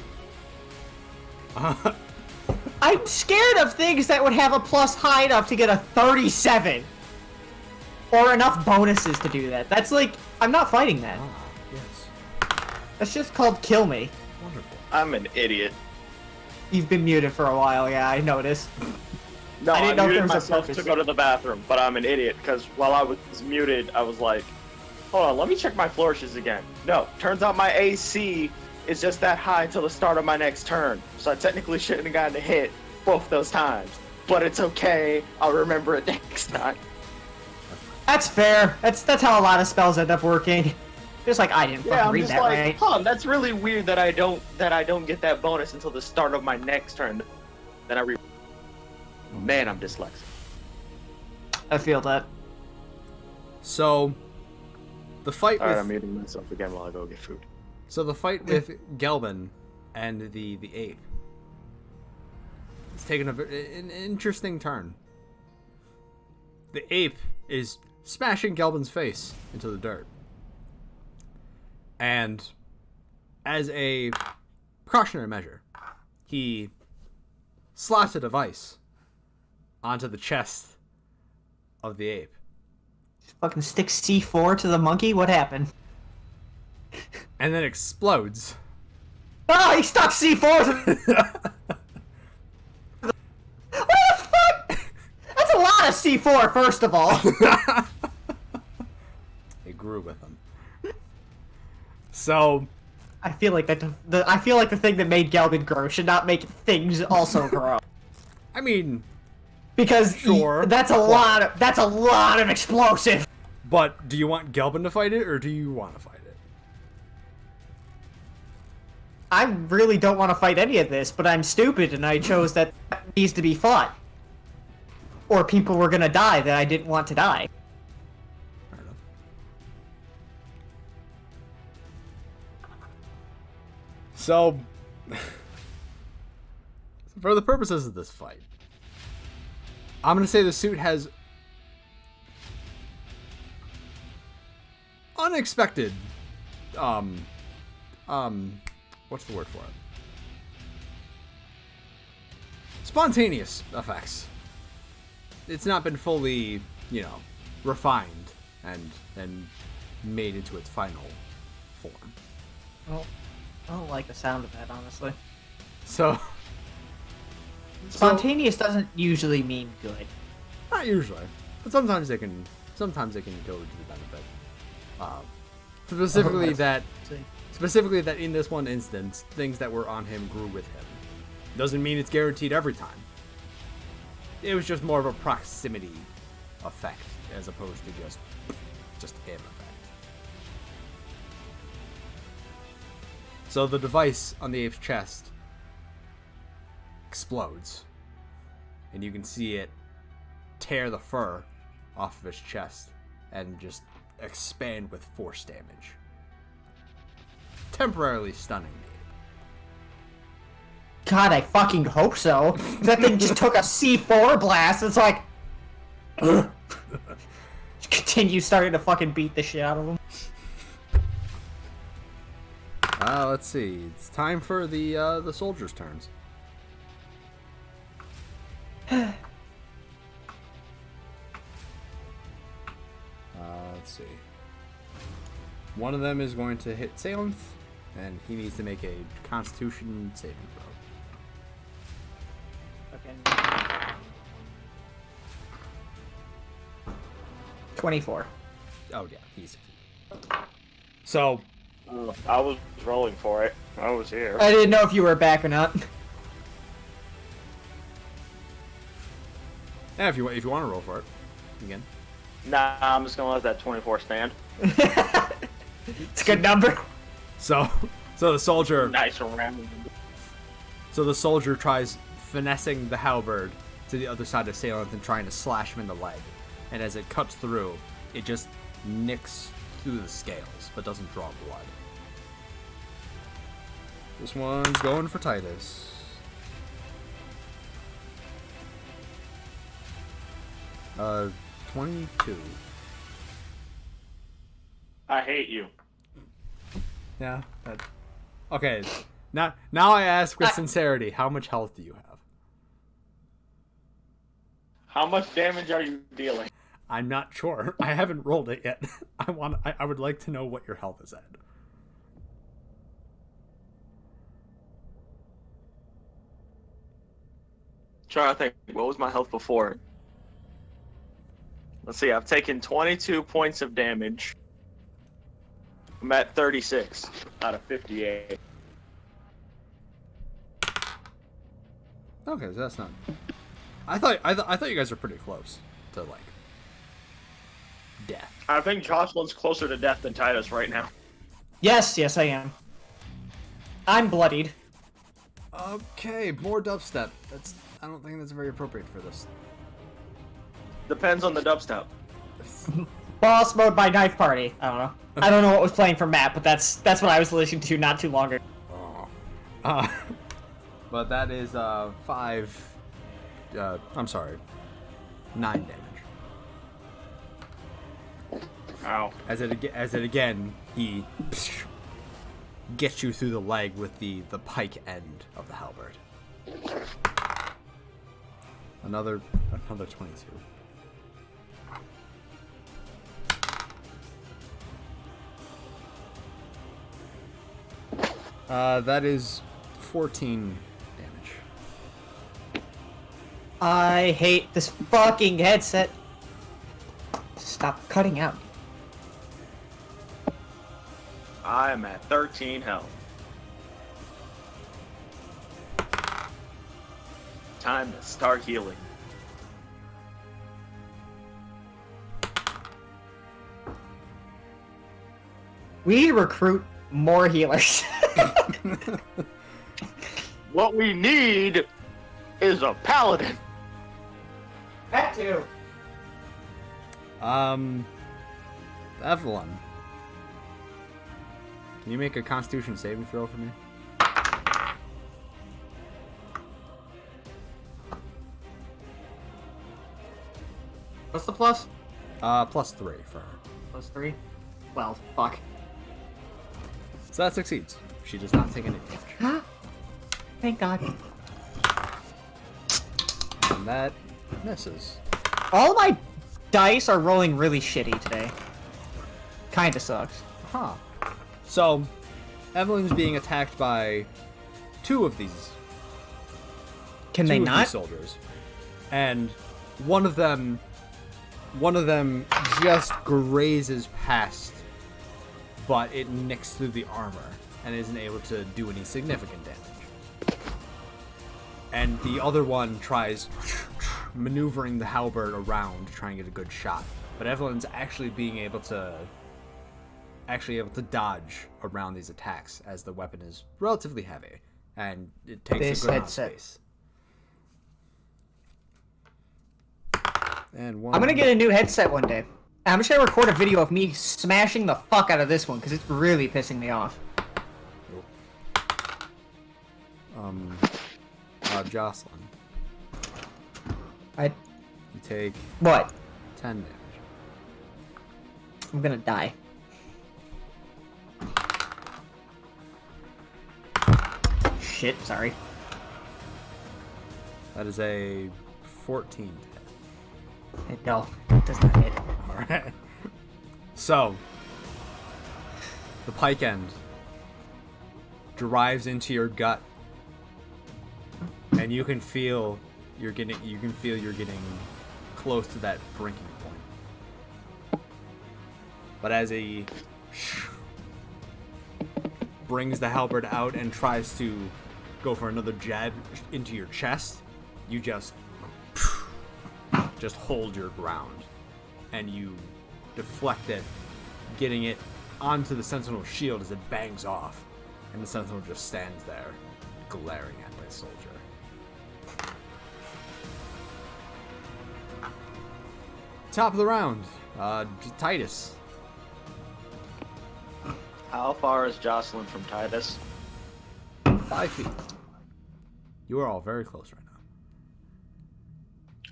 I'm scared of things that would have a plus high enough to get a 37. Or enough bonuses to do that. That's like, I'm not fighting that. Ah, yes. That's just called kill me. Wonderful. I'm an idiot. You've been muted for a while, yeah, I noticed. No, I I didn't know if muted there was a myself purpose. to go to the bathroom, but I'm an idiot because while I was muted, I was like, hold on, let me check my flourishes again. No, turns out my AC is just that high until the start of my next turn. So I technically shouldn't have gotten a hit both those times. But it's okay, I'll remember it next time. That's fair. That's how a lot of spells end up working. Just like I didn't Yeah, fucking I'm read just that like, right. huh, that's really weird that I don't get that bonus until the start of my next turn. Then I Man, I'm dyslexic. I feel that. So, the fight Alright, with I'm muting myself again while I go get food. the fight with Gelbin and the ape. It's taken an interesting turn. The ape is smashing Gelbin's face into the dirt. And as a precautionary measure, he slaps a device onto the chest of the ape. Fucking stick C4 to the monkey? What happened? And then explodes. Oh, he stuck C4 to What the fuck? That's a lot of C4, first of all. It grew with him. So, I feel like the thing that made Gelbin grow should not make things also grow. I mean, Because Sure. that's a lot of explosive. but do you want Gelbin to fight it, or do you want to fight it? I really don't want to fight any of this, but I'm stupid and I chose that needs to be fought. Or people were gonna die that I didn't want to die. Fair enough. So, for the purposes of this fight, I'm going to say the suit has unexpected, what's the word for it? Spontaneous effects. It's not been fully, refined and made into its final form. Well, I don't like the sound of that, honestly. So, Spontaneous doesn't usually mean good. not usually, but sometimes they can go to the benefit. Specifically that in this one instance, things that were on him grew with him. Doesn't mean it's guaranteed every time. It was just more of a proximity effect as opposed to just him effect. So the device on the ape's chest explodes, and you can see it tear the fur off of his chest and just expand with force damage, temporarily stunning the ape. God, I fucking hope so. That thing just took a C4 blast. It's like... Continue starting to fucking beat the shit out of him. Let's see. It's time for the soldiers' turns. Let's see. One of them is going to hit Salenth, and he needs to make a Constitution saving throw. Fucking... 24. Oh yeah, easy. So, I was rolling for it. I was here. I didn't know if you were back or not. yeah, if you want to roll for it again. Nah, I'm just gonna let that 24 stand. It's a good number. So the soldier. Nice round. So the soldier tries finessing the halberd to the other side of Salenth and trying to slash him in the leg. And as it cuts through, it just nicks through the scales, but doesn't draw blood. This one's going for Titus. Uh, 22. I hate you. Yeah. Okay. Now I ask with sincerity, how much health do you have? How much damage are you dealing? I'm not sure. I haven't rolled it yet. I would like to know what your health is at. Trying to think, what was my health before? Let's see, I've taken 22 points of damage. I'm at 36 out of 58. Okay, so that's not. I thought you guys were pretty close to like death. I think Jocelyn's closer to death than Titus right now. Yes, I am. I'm bloodied. Okay, more dubstep. I don't think that's very appropriate for this. Depends on the dubstep. Boss mode by Knife Party. I don't know. I don't know what was playing for Matt, but that's what I was listening to not too long ago. But that is 5. I'm sorry, 9 damage. Ow. As it again, he gets you through the leg with the pike end of the halberd. Another 22. That is 14 damage. I hate this fucking headset. Stop cutting out. I'm at 13 health. Time to start healing. We need to recruit more healers. What we need is a paladin. That too. Evelyn, can you make a Constitution saving throw for me? What's the plus? +3 for her. +3? Well, fuck. So that succeeds. She does not take any damage. Thank God. And that misses. All my dice are rolling really shitty today. Kinda sucks. Huh. So, Evelyn's being attacked by 2 of these. Can 2 they of not? these soldiers, and one of them just grazes past, but it nicks through the armor and isn't able to do any significant damage. And the other one tries maneuvering the halberd around to try and get a good shot, but Evelyn's actually able to dodge around these attacks, as the weapon is relatively heavy and it takes This a good amount of headset. space. And I'm gonna get a new headset one day. I'm just gonna record a video of me smashing the fuck out of this one, because it's really pissing me off. Jocelyn, I... you take What? 10 damage. I'm gonna die. Shit, sorry. That is a 14 hit. No, it does not hit. Alright. So, the pike end drives into your gut, and you can feel you're getting close to that breaking point. But as he brings the halberd out and tries to go for another jab into your chest, you just hold your ground, and you deflect it, getting it onto the Sentinel's shield as it bangs off, and the Sentinel just stands there, glaring at the soldier. Top of the round, Titus. How far is Jocelyn from Titus? 5 feet. You are all very close right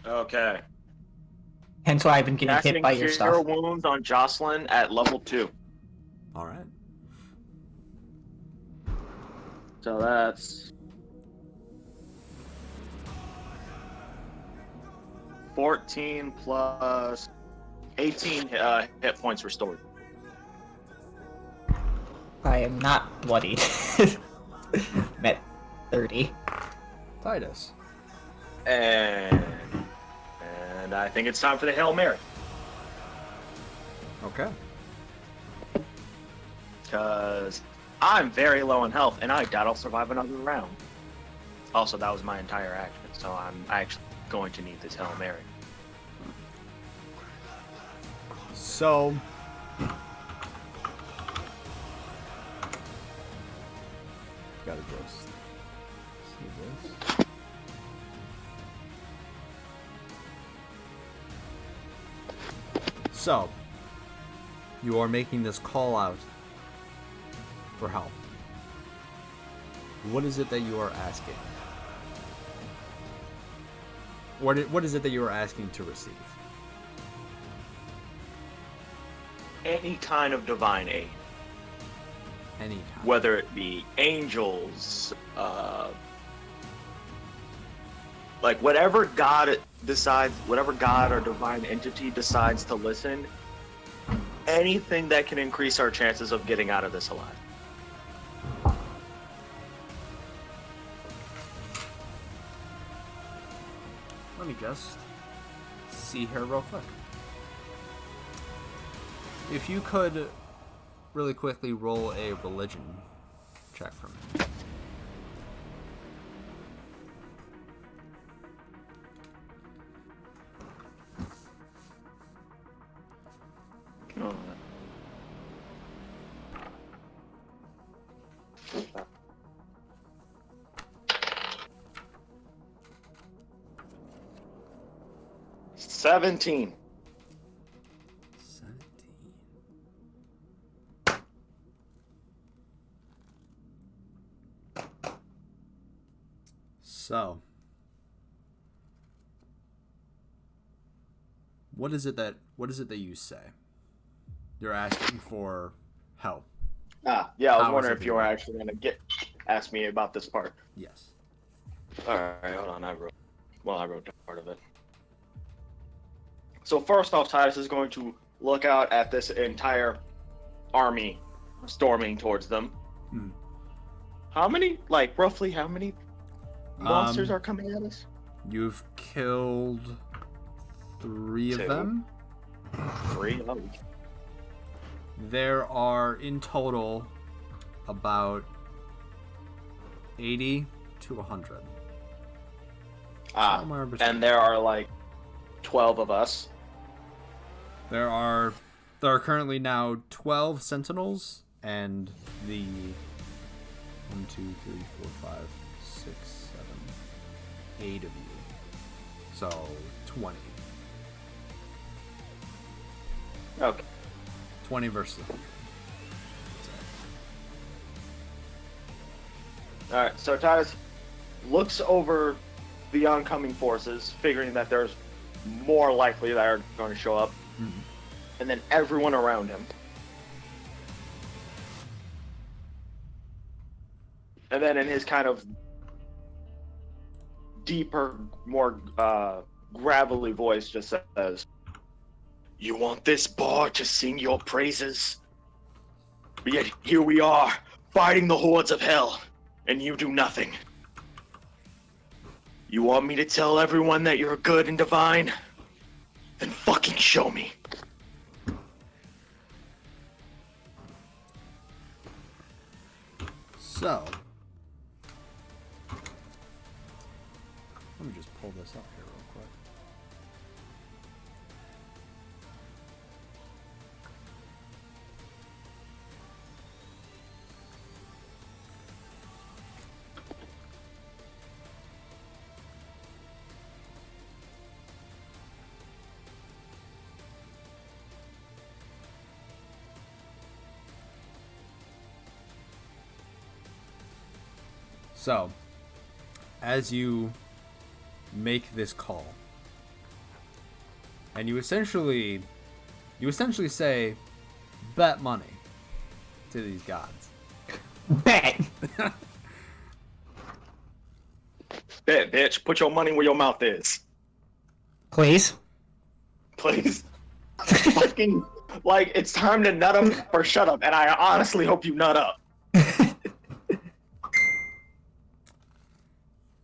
now. Okay. Hence why I've been getting hit by your Cure stuff. wounds on Jocelyn at level 2. All right. So that's 14 plus 18 hit points restored. I am not bloodied. I'm at 30. Titus. And I think it's time for the Hail Mary. Okay. Because I'm very low in health, and I doubt I'll survive another round. Also, that was my entire action, so I'm actually going to need this Hail Mary. So, gotta just see this. So, you are making this call out for help. What is it that you are asking? What is it that you are asking to receive? Any kind of divine aid. Anytime. Whether it be angels, like whatever God decides, whatever God or divine entity decides to listen, anything that can increase our chances of getting out of this alive. Let me just see here real quick. If you could really quickly roll a religion check for me. Oh. 17. 17. So, what is it that you say? You're asking for help. Yeah, I was How wondering is it if you were doing? actually going to ask me about this part. Yes. Alright, hold on, I wrote down part of it. So first off, Titus is going to look out at this entire army storming towards them. Hmm. Roughly how many monsters Um, are coming at us? You've killed 3 of Two. them. 3? Oh, There are in total about 80 to 100. Somewhere between. and there are like 12 of us. There are currently now 12 Sentinels and the 1, 2, 3, 4, 5, 6, 7, 8 of you. So 20. Okay. 20 versus 100. Alright, so Titus looks over the oncoming forces, figuring that there's more likely that are going to show up, and then everyone around him. And then in his kind of deeper, more gravelly voice just says, "You want this bar to sing your praises? But yet here we are, fighting the hordes of hell, and you do nothing. You want me to tell everyone that you're good and divine? Then fucking show me." So, let me just pull this up here real quick. So, as you make this call, and you essentially say, bet money to these gods. Bet. Bet, bitch, put your money where your mouth is. Please. Please. Fucking, like, it's time to nut up or shut up, and I honestly hope you nut up.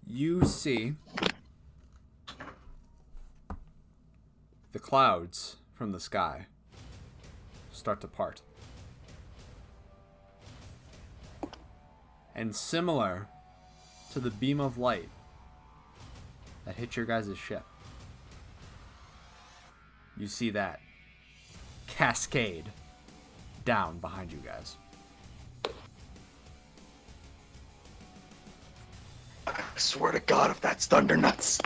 You see the clouds from the sky start to part. And similar to the beam of light that hit your guys' ship, you see that cascade down behind you guys. I swear to God, if that's Thundernuts.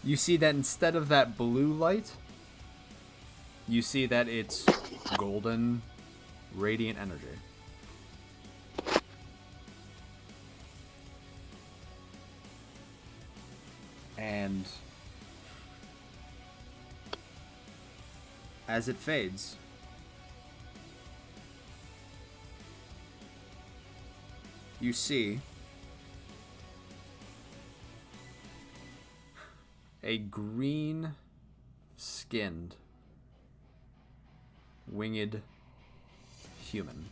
You see that instead of that blue light, you see that it's golden, radiant energy. And as it fades, you see a green-skinned, winged human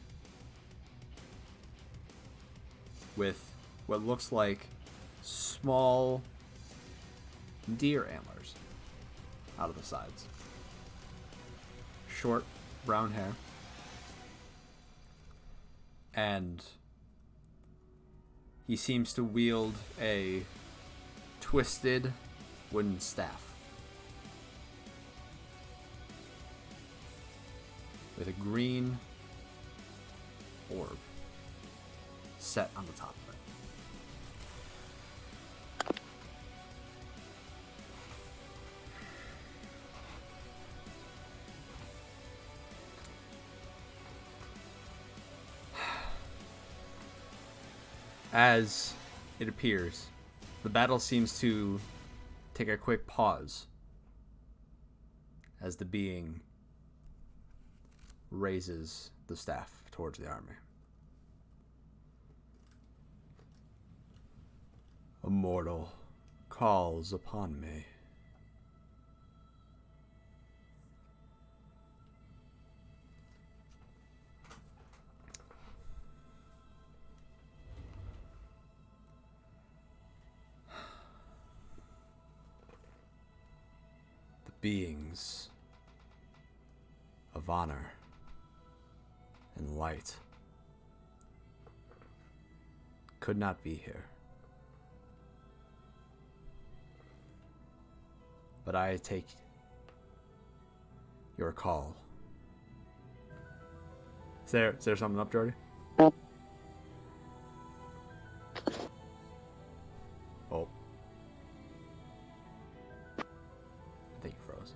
with what looks like small deer antlers out of the sides. Short brown hair. And he seems to wield a twisted wooden staff with a green orb set on the top of it. As it appears, the battle seems to take a quick pause as the being raises the staff towards the army. A mortal calls upon me. Beings of honor and light could not be here. But I take your call. Is there something up, Geordi? Oh. I think you froze.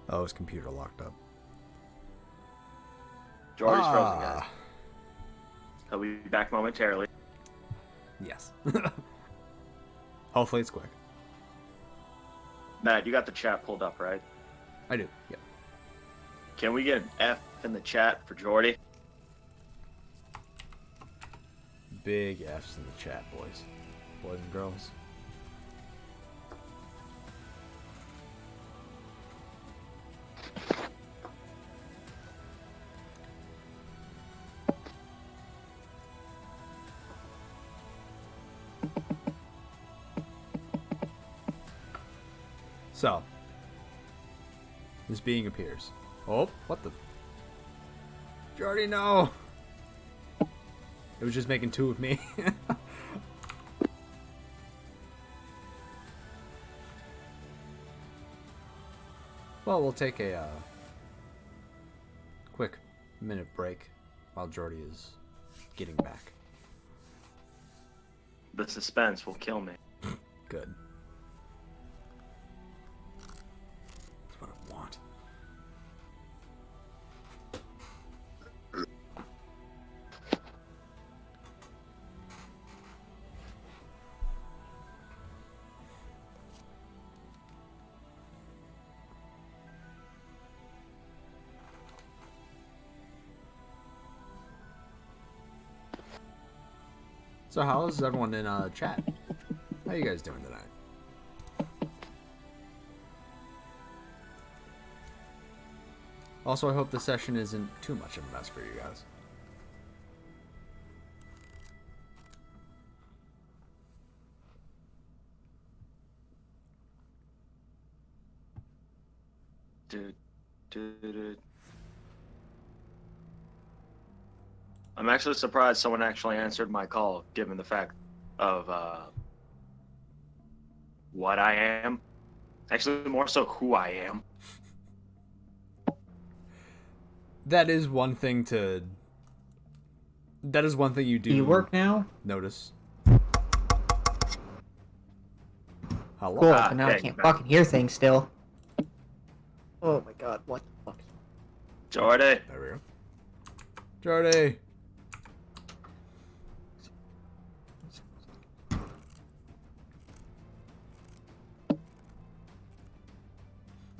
Oh, his computer locked up. Geordi's frozen, guys. He'll be back momentarily. Yes. Hopefully it's quick. Matt, you got the chat pulled up, right? I do, yep. Can we get an F in the chat for Geordi? Big F's in the chat, boys. Boys and girls. So, this being appears. Oh, what the? Geordi, no! It was just making two of me. Well, we'll take a quick minute break while Geordi is getting back. The suspense will kill me. Good. That's what I want. So how's everyone in chat? How you guys doing tonight? Also, I hope the session isn't too much of a mess for you guys. Dude. I'm actually surprised someone actually answered my call, given the fact of what I am. Actually, more so who I am. That is one thing to. That is one thing you do. Do you work now? Notice. Hello. Cool, Ah, but now I dang, can't back. fucking hear things still. Oh my god, what the fuck? Geordi. There we go. Geordi.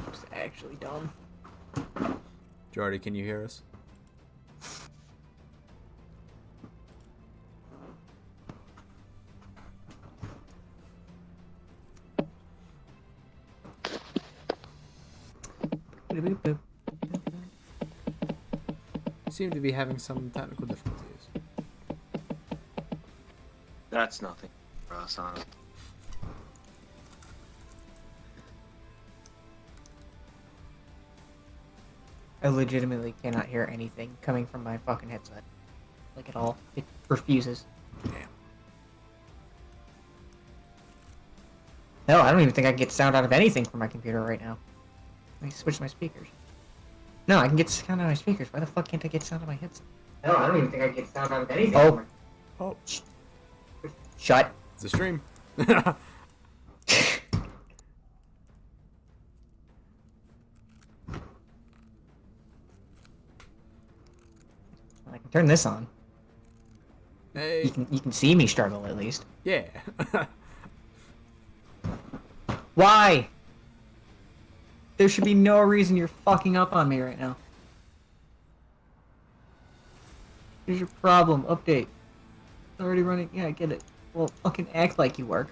It's actually dumb. Geordi, can you hear us? Seem to be having some technical difficulties. That's nothing for us, honestly. I legitimately cannot hear anything coming from my fucking headset. Like at all. It refuses. Damn. Hell, I don't even think I can get sound out of anything from my computer right now. Let me switch my speakers. No, I can get sound out of my speakers. Why the fuck can't I get sound out of my headset? Hell, I don't even think I can get sound out of anything. Oh. Oh, Shut. it's a stream. I can turn this on. Hey. You can see me struggle at least. Yeah. Why? There should be no reason you're fucking up on me right now. Here's your problem. Update. It's already running. Yeah, I get it. Well, fucking act like you work.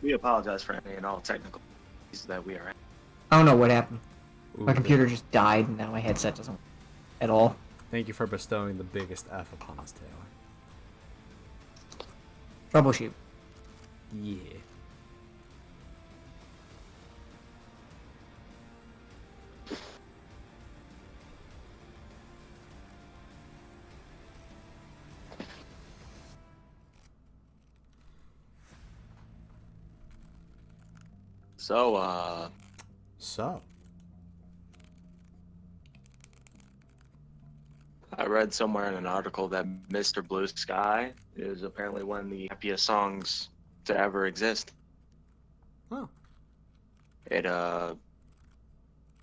We apologize for any and all technical issues that we are at. I don't know what happened. My Ooh, computer just died and now my headset doesn't work at all. Thank you for bestowing the biggest F upon us, Taylor. Troubleshoot. Yeah. So, So, I read somewhere in an article that Mr. Blue Sky is apparently one of the happiest songs to ever exist. oh, It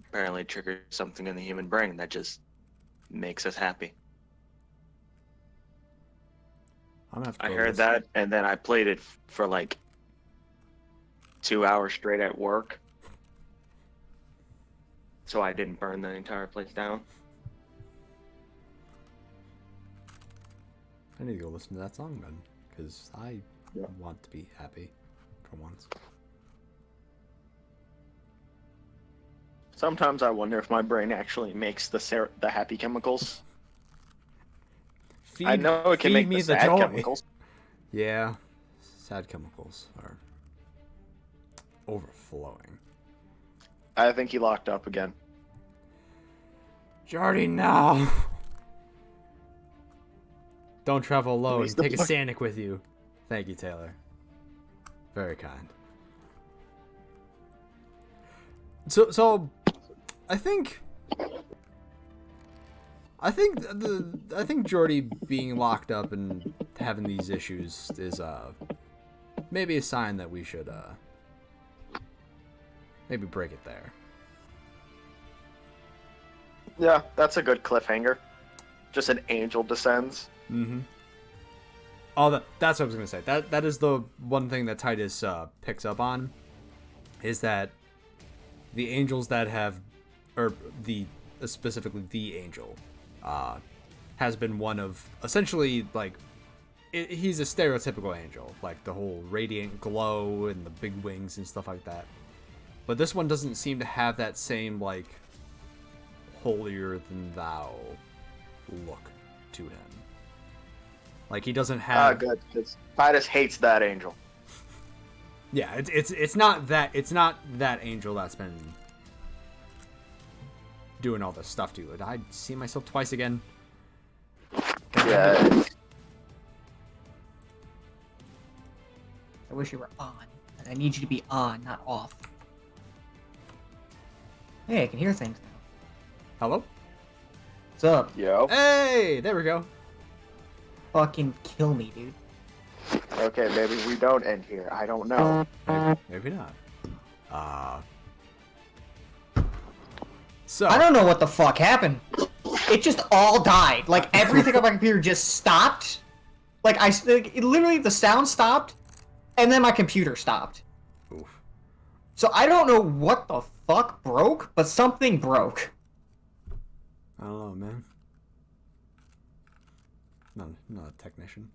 apparently triggers something in the human brain that just makes us happy. I'm gonna have to I go heard listen. that, and then I played it for like 2 hours straight at work, so I didn't burn the entire place down. I need to go listen to that song then, because I Yeah. want to be happy for once. Sometimes I wonder if my brain actually makes the happy chemicals. I know it can feed make me the sad joy. chemicals. Yeah, sad chemicals are overflowing. I think he locked up again. Geordi, no! Don't travel alone. Where's the Take a fuck- Sanic with you. Thank you, Taylor. Very kind. So, I think Geordi being locked up and having these issues is maybe a sign that we should maybe break it there. Yeah, that's a good cliffhanger. Just an angel descends. Mm-hmm. Oh, that's what I was gonna say. That is the one thing that Titus picks up on, is that the angels that have, or specifically the angel, has been one of essentially like, he's a stereotypical angel, like the whole radiant glow and the big wings and stuff like that. But this one doesn't seem to have that same like holier than thou look to him. Like he doesn't have. Good, because Titus hates that angel. Yeah, it's not that angel that's been doing all this stuff to you. Did I see myself twice again? Yeah. I wish you were on. And I need you to be on, not off. Hey, I can hear things now. Hello? What's up? Yo. Hey, there we go. Fucking kill me, dude. Okay, maybe we don't end here. I don't know. Maybe not. So I don't know what the fuck happened. It just all died. Like, everything on my computer just stopped. Like, literally, the sound stopped, and then my computer stopped. Oof. So I don't know what the fuck broke, but something broke. I don't know, man. Not a technician.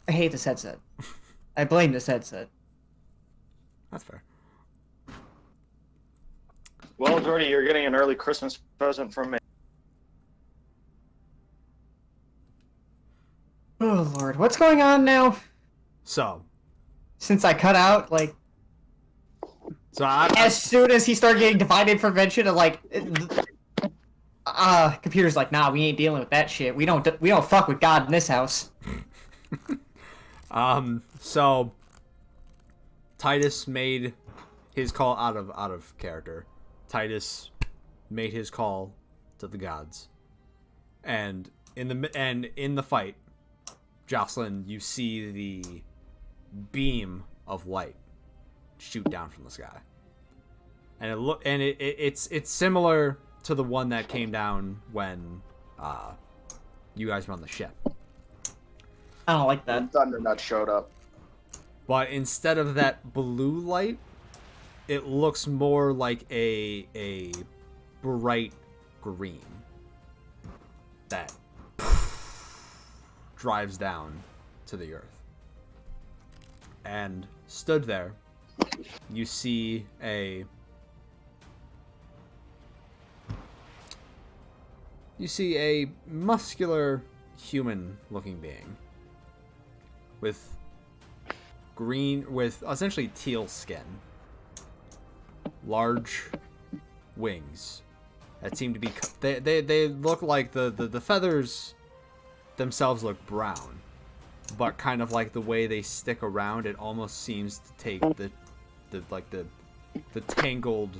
I hate this headset. I blame this headset. That's fair. Well, Geordi, you're getting an early Christmas present from me. Oh lord, what's going on now? So Since I cut out, like, as soon as he started getting divine intervention, and like, computer's like, nah, we ain't dealing with that shit. We don't fuck with God in this house. So Titus made his call out of character. Titus made his call to the gods, and in the fight, Jocelyn, you see the beam of light shoot down from the sky, and it's similar to the one that came down when you guys were on the ship. I don't like that. Thundernut showed up. But instead of that blue light, it looks more like a bright green that drives down to the earth. And stood there, you see a muscular human-looking being with essentially teal skin, large wings that seem to be they look like the feathers themselves look brown, but kind of like the way they stick around, it almost seems to take the tangled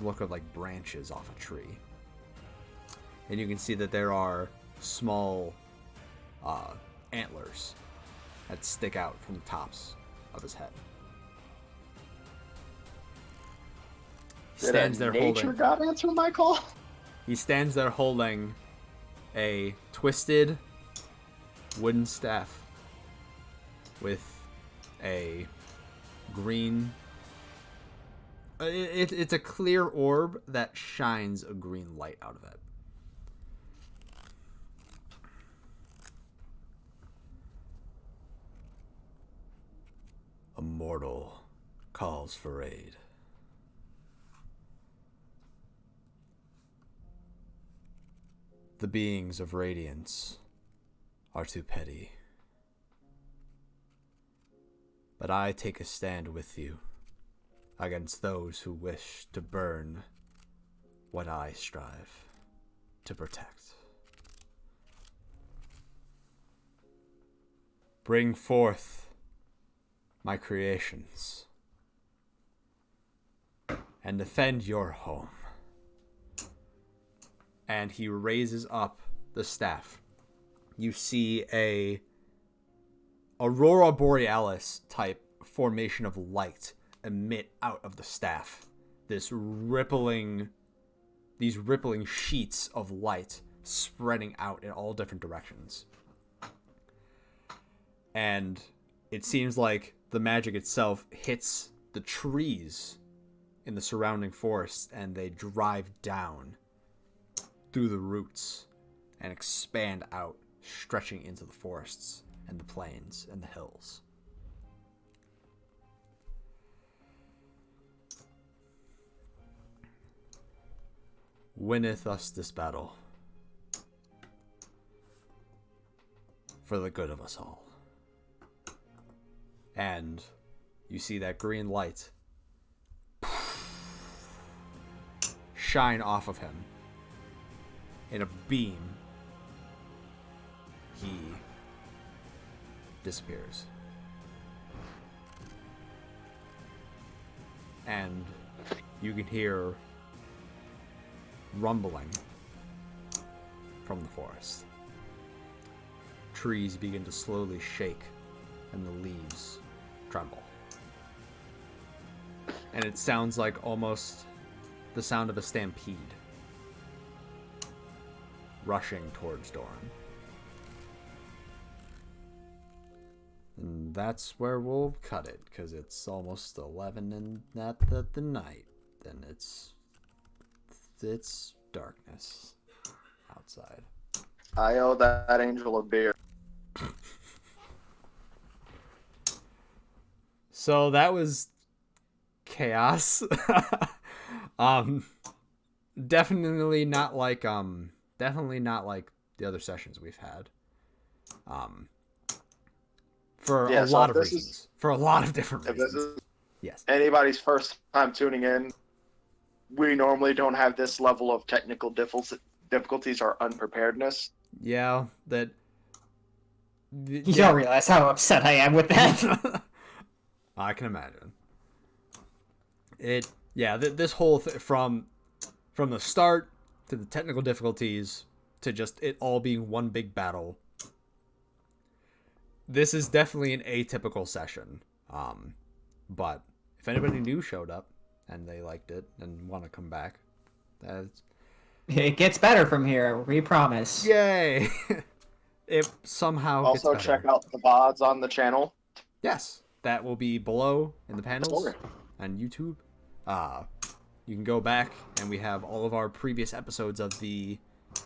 look of like branches off a tree. And you can see that there are small antlers that stick out from the tops of his head. He stands there nature holding. god answer my call? He stands there holding a twisted wooden staff with a green. It's a clear orb that shines a green light out of it. A mortal calls for aid. The beings of radiance are too petty. But I take a stand with you against those who wish to burn what I strive to protect. Bring forth my creations and defend your home. And he raises up the staff. You see a aurora borealis type formation of light emit out of the staff. These rippling sheets of light spreading out in all different directions. And it seems like the magic itself hits the trees in the surrounding forest, and they drive down through the roots and expand out, stretching into the forests and the plains and the hills. Winneth us this battle for the good of us all. And you see that green light shine off of him. In a beam, he disappears. And you can hear rumbling from the forest. Trees begin to slowly shake and the leaves tremble. And it sounds like almost the sound of a stampede rushing towards Doran. And that's where we'll cut it, because it's almost 11 and at the night. And it's darkness outside. I owe that angel a beer. So that was chaos. Definitely not like the other sessions we've had. For a lot of reasons. For a lot of different reasons. If this is Yes. anybody's first time tuning in, we normally don't have this level of technical difficulties or unpreparedness. Yeah, You don't realize how upset I am with that. I can imagine. This whole from the start to the technical difficulties to just it all being one big battle. This is definitely an atypical session. But if anybody new showed up and they liked it and want to come back, It gets better from here, we promise. yay! It somehow Also, gets better. check out the VODs on the channel. Yes, that will be below in the panels Story. on YouTube. You can go back and we have all of our previous episodes of the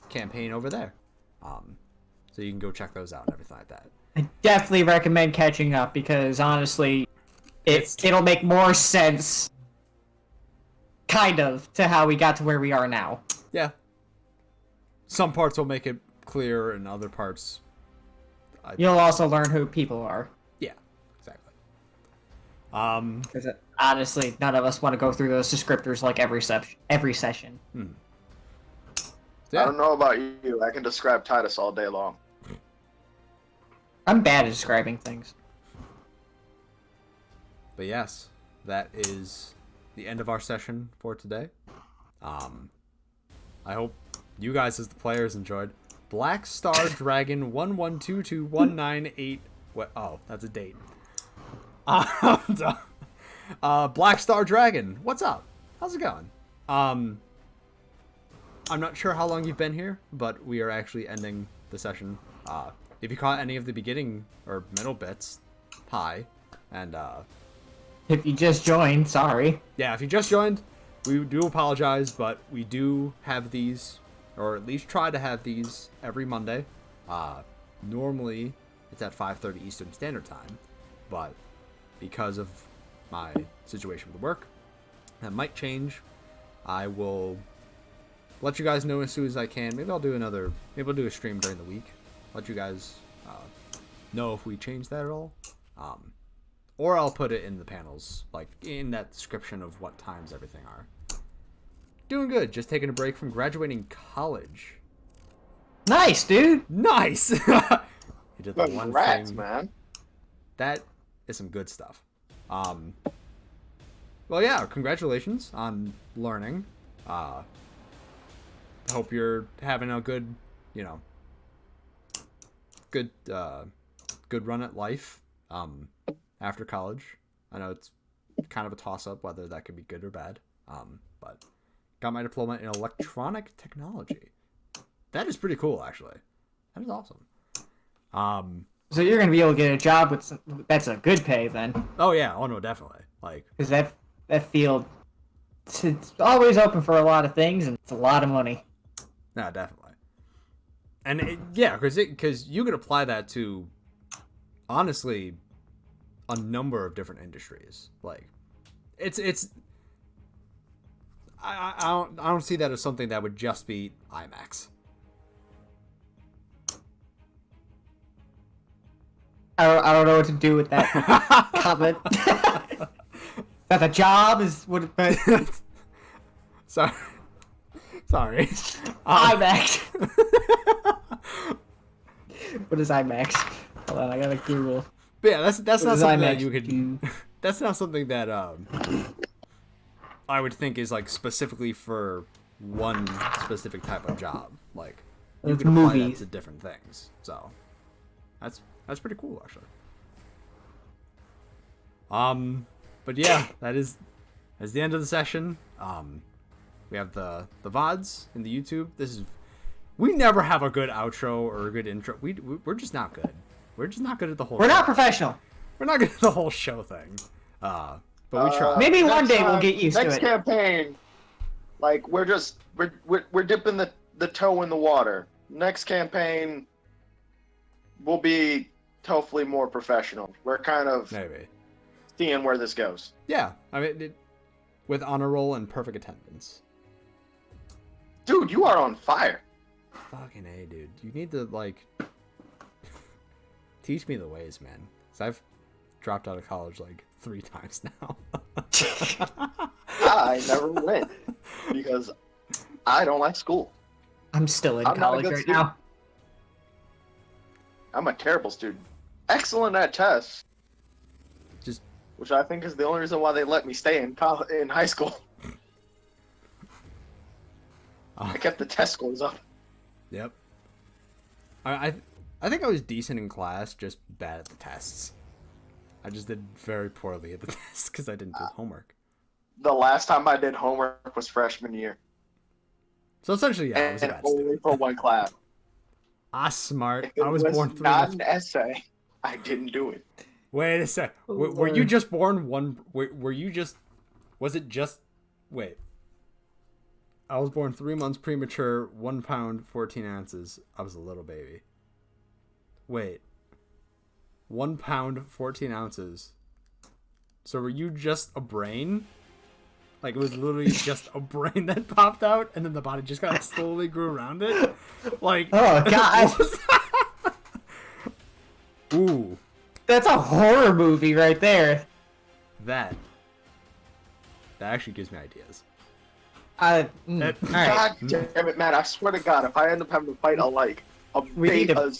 campaign over there. So you can go check those out and everything like that. I definitely recommend catching up because honestly, it'll make more sense, kind of, to how we got to where we are now. Yeah. Some parts will make it clear and other parts... You'll also learn who people are. Yeah, exactly. Because honestly, none of us want to go through those descriptors like every session. Yeah. I don't know about you. I can describe Titus all day long. I'm bad at describing things. But yes, that is the end of our session for today. I hope you guys as the players enjoyed. Black Star Dragon 1122198. What? Oh, that's a date. Black Star Dragon, what's up? How's it going? I'm not sure how long you've been here, but we are actually ending the session. If you caught any of the beginning or middle bits, hi. And If you just joined, sorry. yeah, if you just joined, we do apologize, but we do have these, or at least try to have these every Monday. Normally, it's at 5:30 Eastern Standard Time, but because of my situation with work, that might change. I will let you guys know as soon as I can. Maybe I'll do a stream during the week. Let you guys know if we change that at all. Or I'll put it in the panels, like in that description of what times everything are. Doing good. Just taking a break from graduating college. Nice, dude. Nice. You did the one Congrats, thing. man. That is some good stuff. Well, yeah. Congratulations on learning. Hope you're having a good, good run at life. After college. I know it's kind of a toss-up whether that could be good or bad. But got my diploma in electronic technology. That is pretty cool, actually. That is awesome. So you're gonna be able to get a job that's a good pay then, Oh yeah, oh no, definitely. Like, because that field it's always open for a lot of things and it's a lot of money. no, definitely. And because you could apply that to, honestly, a number of different industries. Like, I don't see that as something that would just be IMAX. I don't know what to do with that comment. That the job is what. Sorry. Sorry. IMAX. What is IMAX? Hold on, I gotta Google. But yeah, that's not does something that IMAX you could. do? That's not something that I would think is like specifically for one specific type of job. Like you It's can apply that movies. to different things. So that's pretty cool actually. But yeah, that's the end of the session. We have the VODs in the YouTube. We never have a good outro or a good intro. We're just not good. We're just not good at the whole. We're not show. professional. We're not good at the whole show thing. But we try. Maybe one Next day we'll time- get used to next it. campaign, like we're dipping the toe in the water. Next campaign, we'll be hopefully more professional. We're kind of Maybe. seeing where this goes. Yeah, I mean, with honor roll and perfect attendance. Dude, you are on fire. Fucking A, dude. You need to, like, teach me the ways, man. Because I've dropped out of college, like, 3 times now. I never went because I don't like school. I'm still in I'm not a college good right student. now. I'm a terrible student. Excellent at tests, Just, which I think is the only reason why they let me stay in high school. I kept the test scores up. yep. I think I was decent in class, just bad at the tests. I just did very poorly at the tests because I didn't do homework. The last time I did homework was freshman year, So essentially, yeah, I was a and bad only student. for one class. Smart. If it I was born 3 not months. an essay, I didn't do it. Wait a sec. Oh, Were you Lord. just born one? Were you just? Was it just? Wait. I was born 3 months premature, 1 pound, 14 ounces. I was a little baby. Wait. 1 pound, 14 ounces. So were you just a brain? Like it was literally just a brain that popped out, and then the body just kind of slowly grew around it. Like. Oh, God. what was that? Ooh, That's a horror movie right there. that actually gives me ideas. Alright. God damn it, man! I swear to God, if I end up having to fight We need a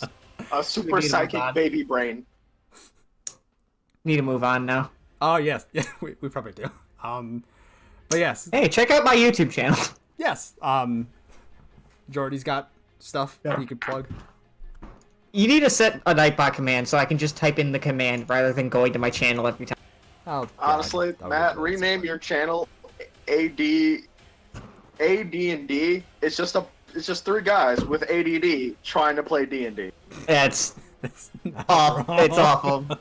super to psychic move on. baby brain, Need to move on now. Oh yes, yeah, we probably do. But yes, Hey, check out my YouTube channel. yes. Geordi's got stuff Yeah. you could plug. You need to set a Nightbot command so I can just type in the command rather than going to my channel every time. Oh, God, honestly, that would Matt, be rename your channel AD&D. It's just 3 guys with ADD trying to play D&D. That's It's not awful. wrong.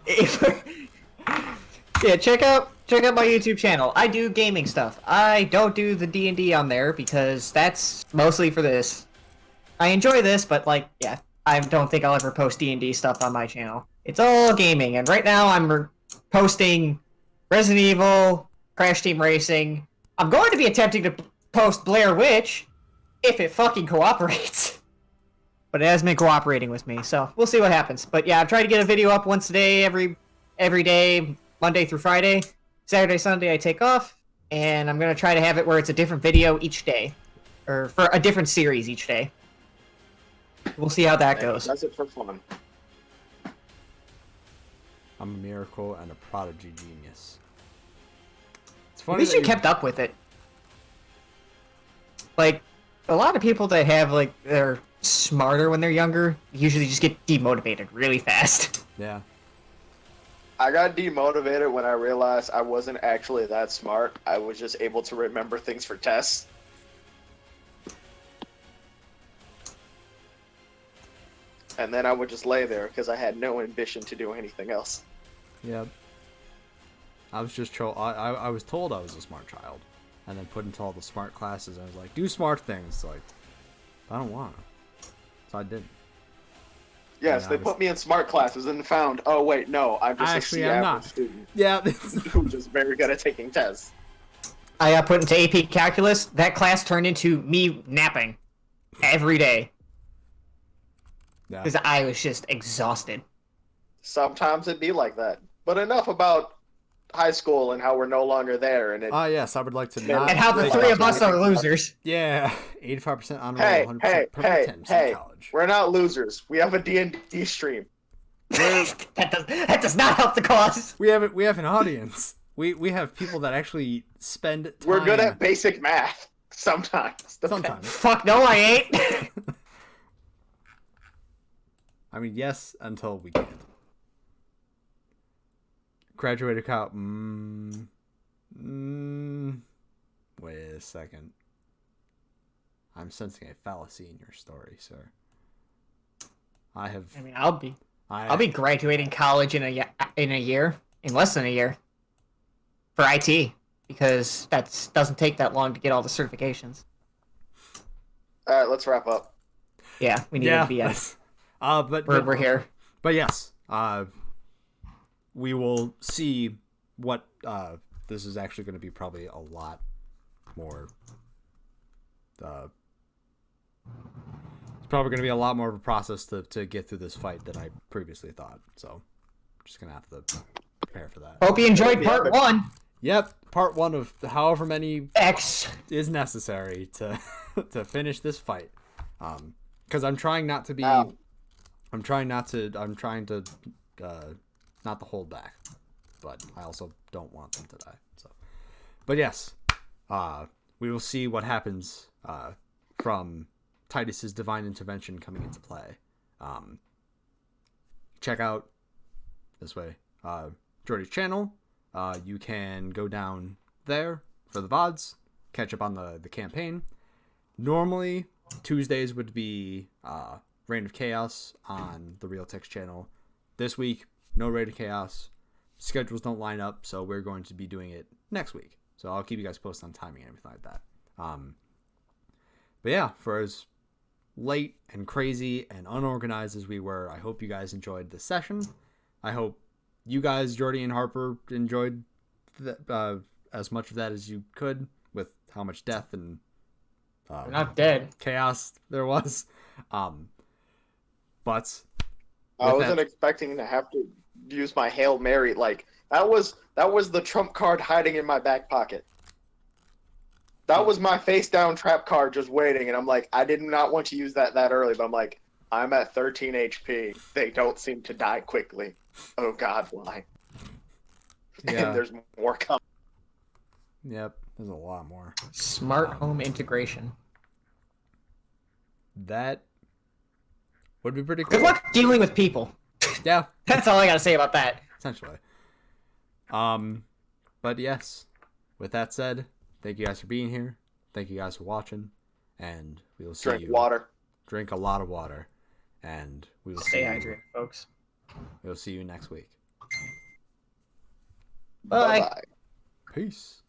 It's awful. Yeah, check out my YouTube channel. I do gaming stuff. I don't do the D&D on there because that's mostly for this. I enjoy this, but like, yeah, I don't think I'll ever post D&D stuff on my channel. It's all gaming, and right now I'm posting Resident Evil, Crash Team Racing. I'm going to be attempting to post Blair Witch if it fucking cooperates. But it hasn't been cooperating with me, so we'll see what happens. But yeah, I'm trying to get a video up once a day, every day, Monday through Friday. Saturday, Sunday I take off, and I'm gonna try to have it where it's a different video each day, or for a different series each day. We'll see how that goes. Does it for fun. I'm a miracle and a prodigy genius. It's At funny. least that you kept up with it. Like, a lot of people that have, like, they're smarter when they're younger usually just get demotivated really fast. Yeah. I got demotivated when I realized I wasn't actually that smart. I was just able to remember things for tests. And then I would just lay there because I had no ambition to do anything else. Yeah. I was just I was told I was a smart child, and then put into all the smart classes. And I was like, do smart things. Like, I don't want to, so I didn't. Yes, Yeah, they I was- put me in smart classes and found, oh wait, no, I'm just Actually, a I'm C not. average student Yeah. who's just very good at taking tests. I got put into AP Calculus. That class turned into me napping every day yeah. because I was just exhausted. Sometimes it be like that. But enough about high school and how we're no longer there, and it. Yes, I would like to not. And how the three of us are losers. Yeah, 85% on roll, Hey, 100% hey, perfect hey, attempts hey! in college. We're not losers. We have a D&D stream. that does not help the cause. We have an audience. We have people that actually spend time. We're good at basic math sometimes. Sometimes. Fuck no, I ain't. I mean, yes, until we can't. Graduated college. Wait a second. I'm sensing a fallacy in your story, sir. I mean, I'll be graduating college in a year, in less than a year, for IT, because that doesn't take that long to get all the certifications. All right, let's wrap up. Yeah, we need to be. But we're here. But yes, we will see what this is actually going to be. Probably a lot more. It's probably going to be a lot more of a process to get through this fight than I previously thought. So, I'm just going to have to prepare for that. Hope you enjoyed part 1. Yep, part 1 of however many X is necessary to to finish this fight. Because I'm trying not to be. I'm trying to not to hold back, but I also don't want them to die. So, but yes, we will see what happens from Titus's divine intervention coming into play. Check out this way, Geordi's channel. You can go down there for the VODs, catch up on the campaign. Normally, Tuesdays would be Reign of Chaos on the Real Text channel. This week, no Reign of Chaos. Schedules don't line up, so we're going to be doing it next week. So I'll keep you guys posted on timing and everything like that. But yeah, for as late and crazy and unorganized as we were, I hope you guys enjoyed this session. I hope you guys, Geordi and Harper, enjoyed as much of that as you could with how much death and we're not dead. chaos there was. But I wasn't expecting to have to use my Hail Mary. Like that was the trump card hiding in my back pocket. That was my face down trap card just waiting, and I'm like, I did not want to use that early, but I'm like, I'm at 13 HP. They don't seem to die quickly. Oh God, why? Yeah. And there's more coming. Yep, there's a lot more. Smart home integration. That would be pretty cool. Good luck dealing with people. Yeah, That's all I gotta say about that. essentially. But yes, with that said, thank you guys for being here. Thank you guys for watching, and we will see Drink you. water. Drink a lot of water, and we will Stay see hydrated, folks. We'll see you next week. Bye. Bye-bye. Peace.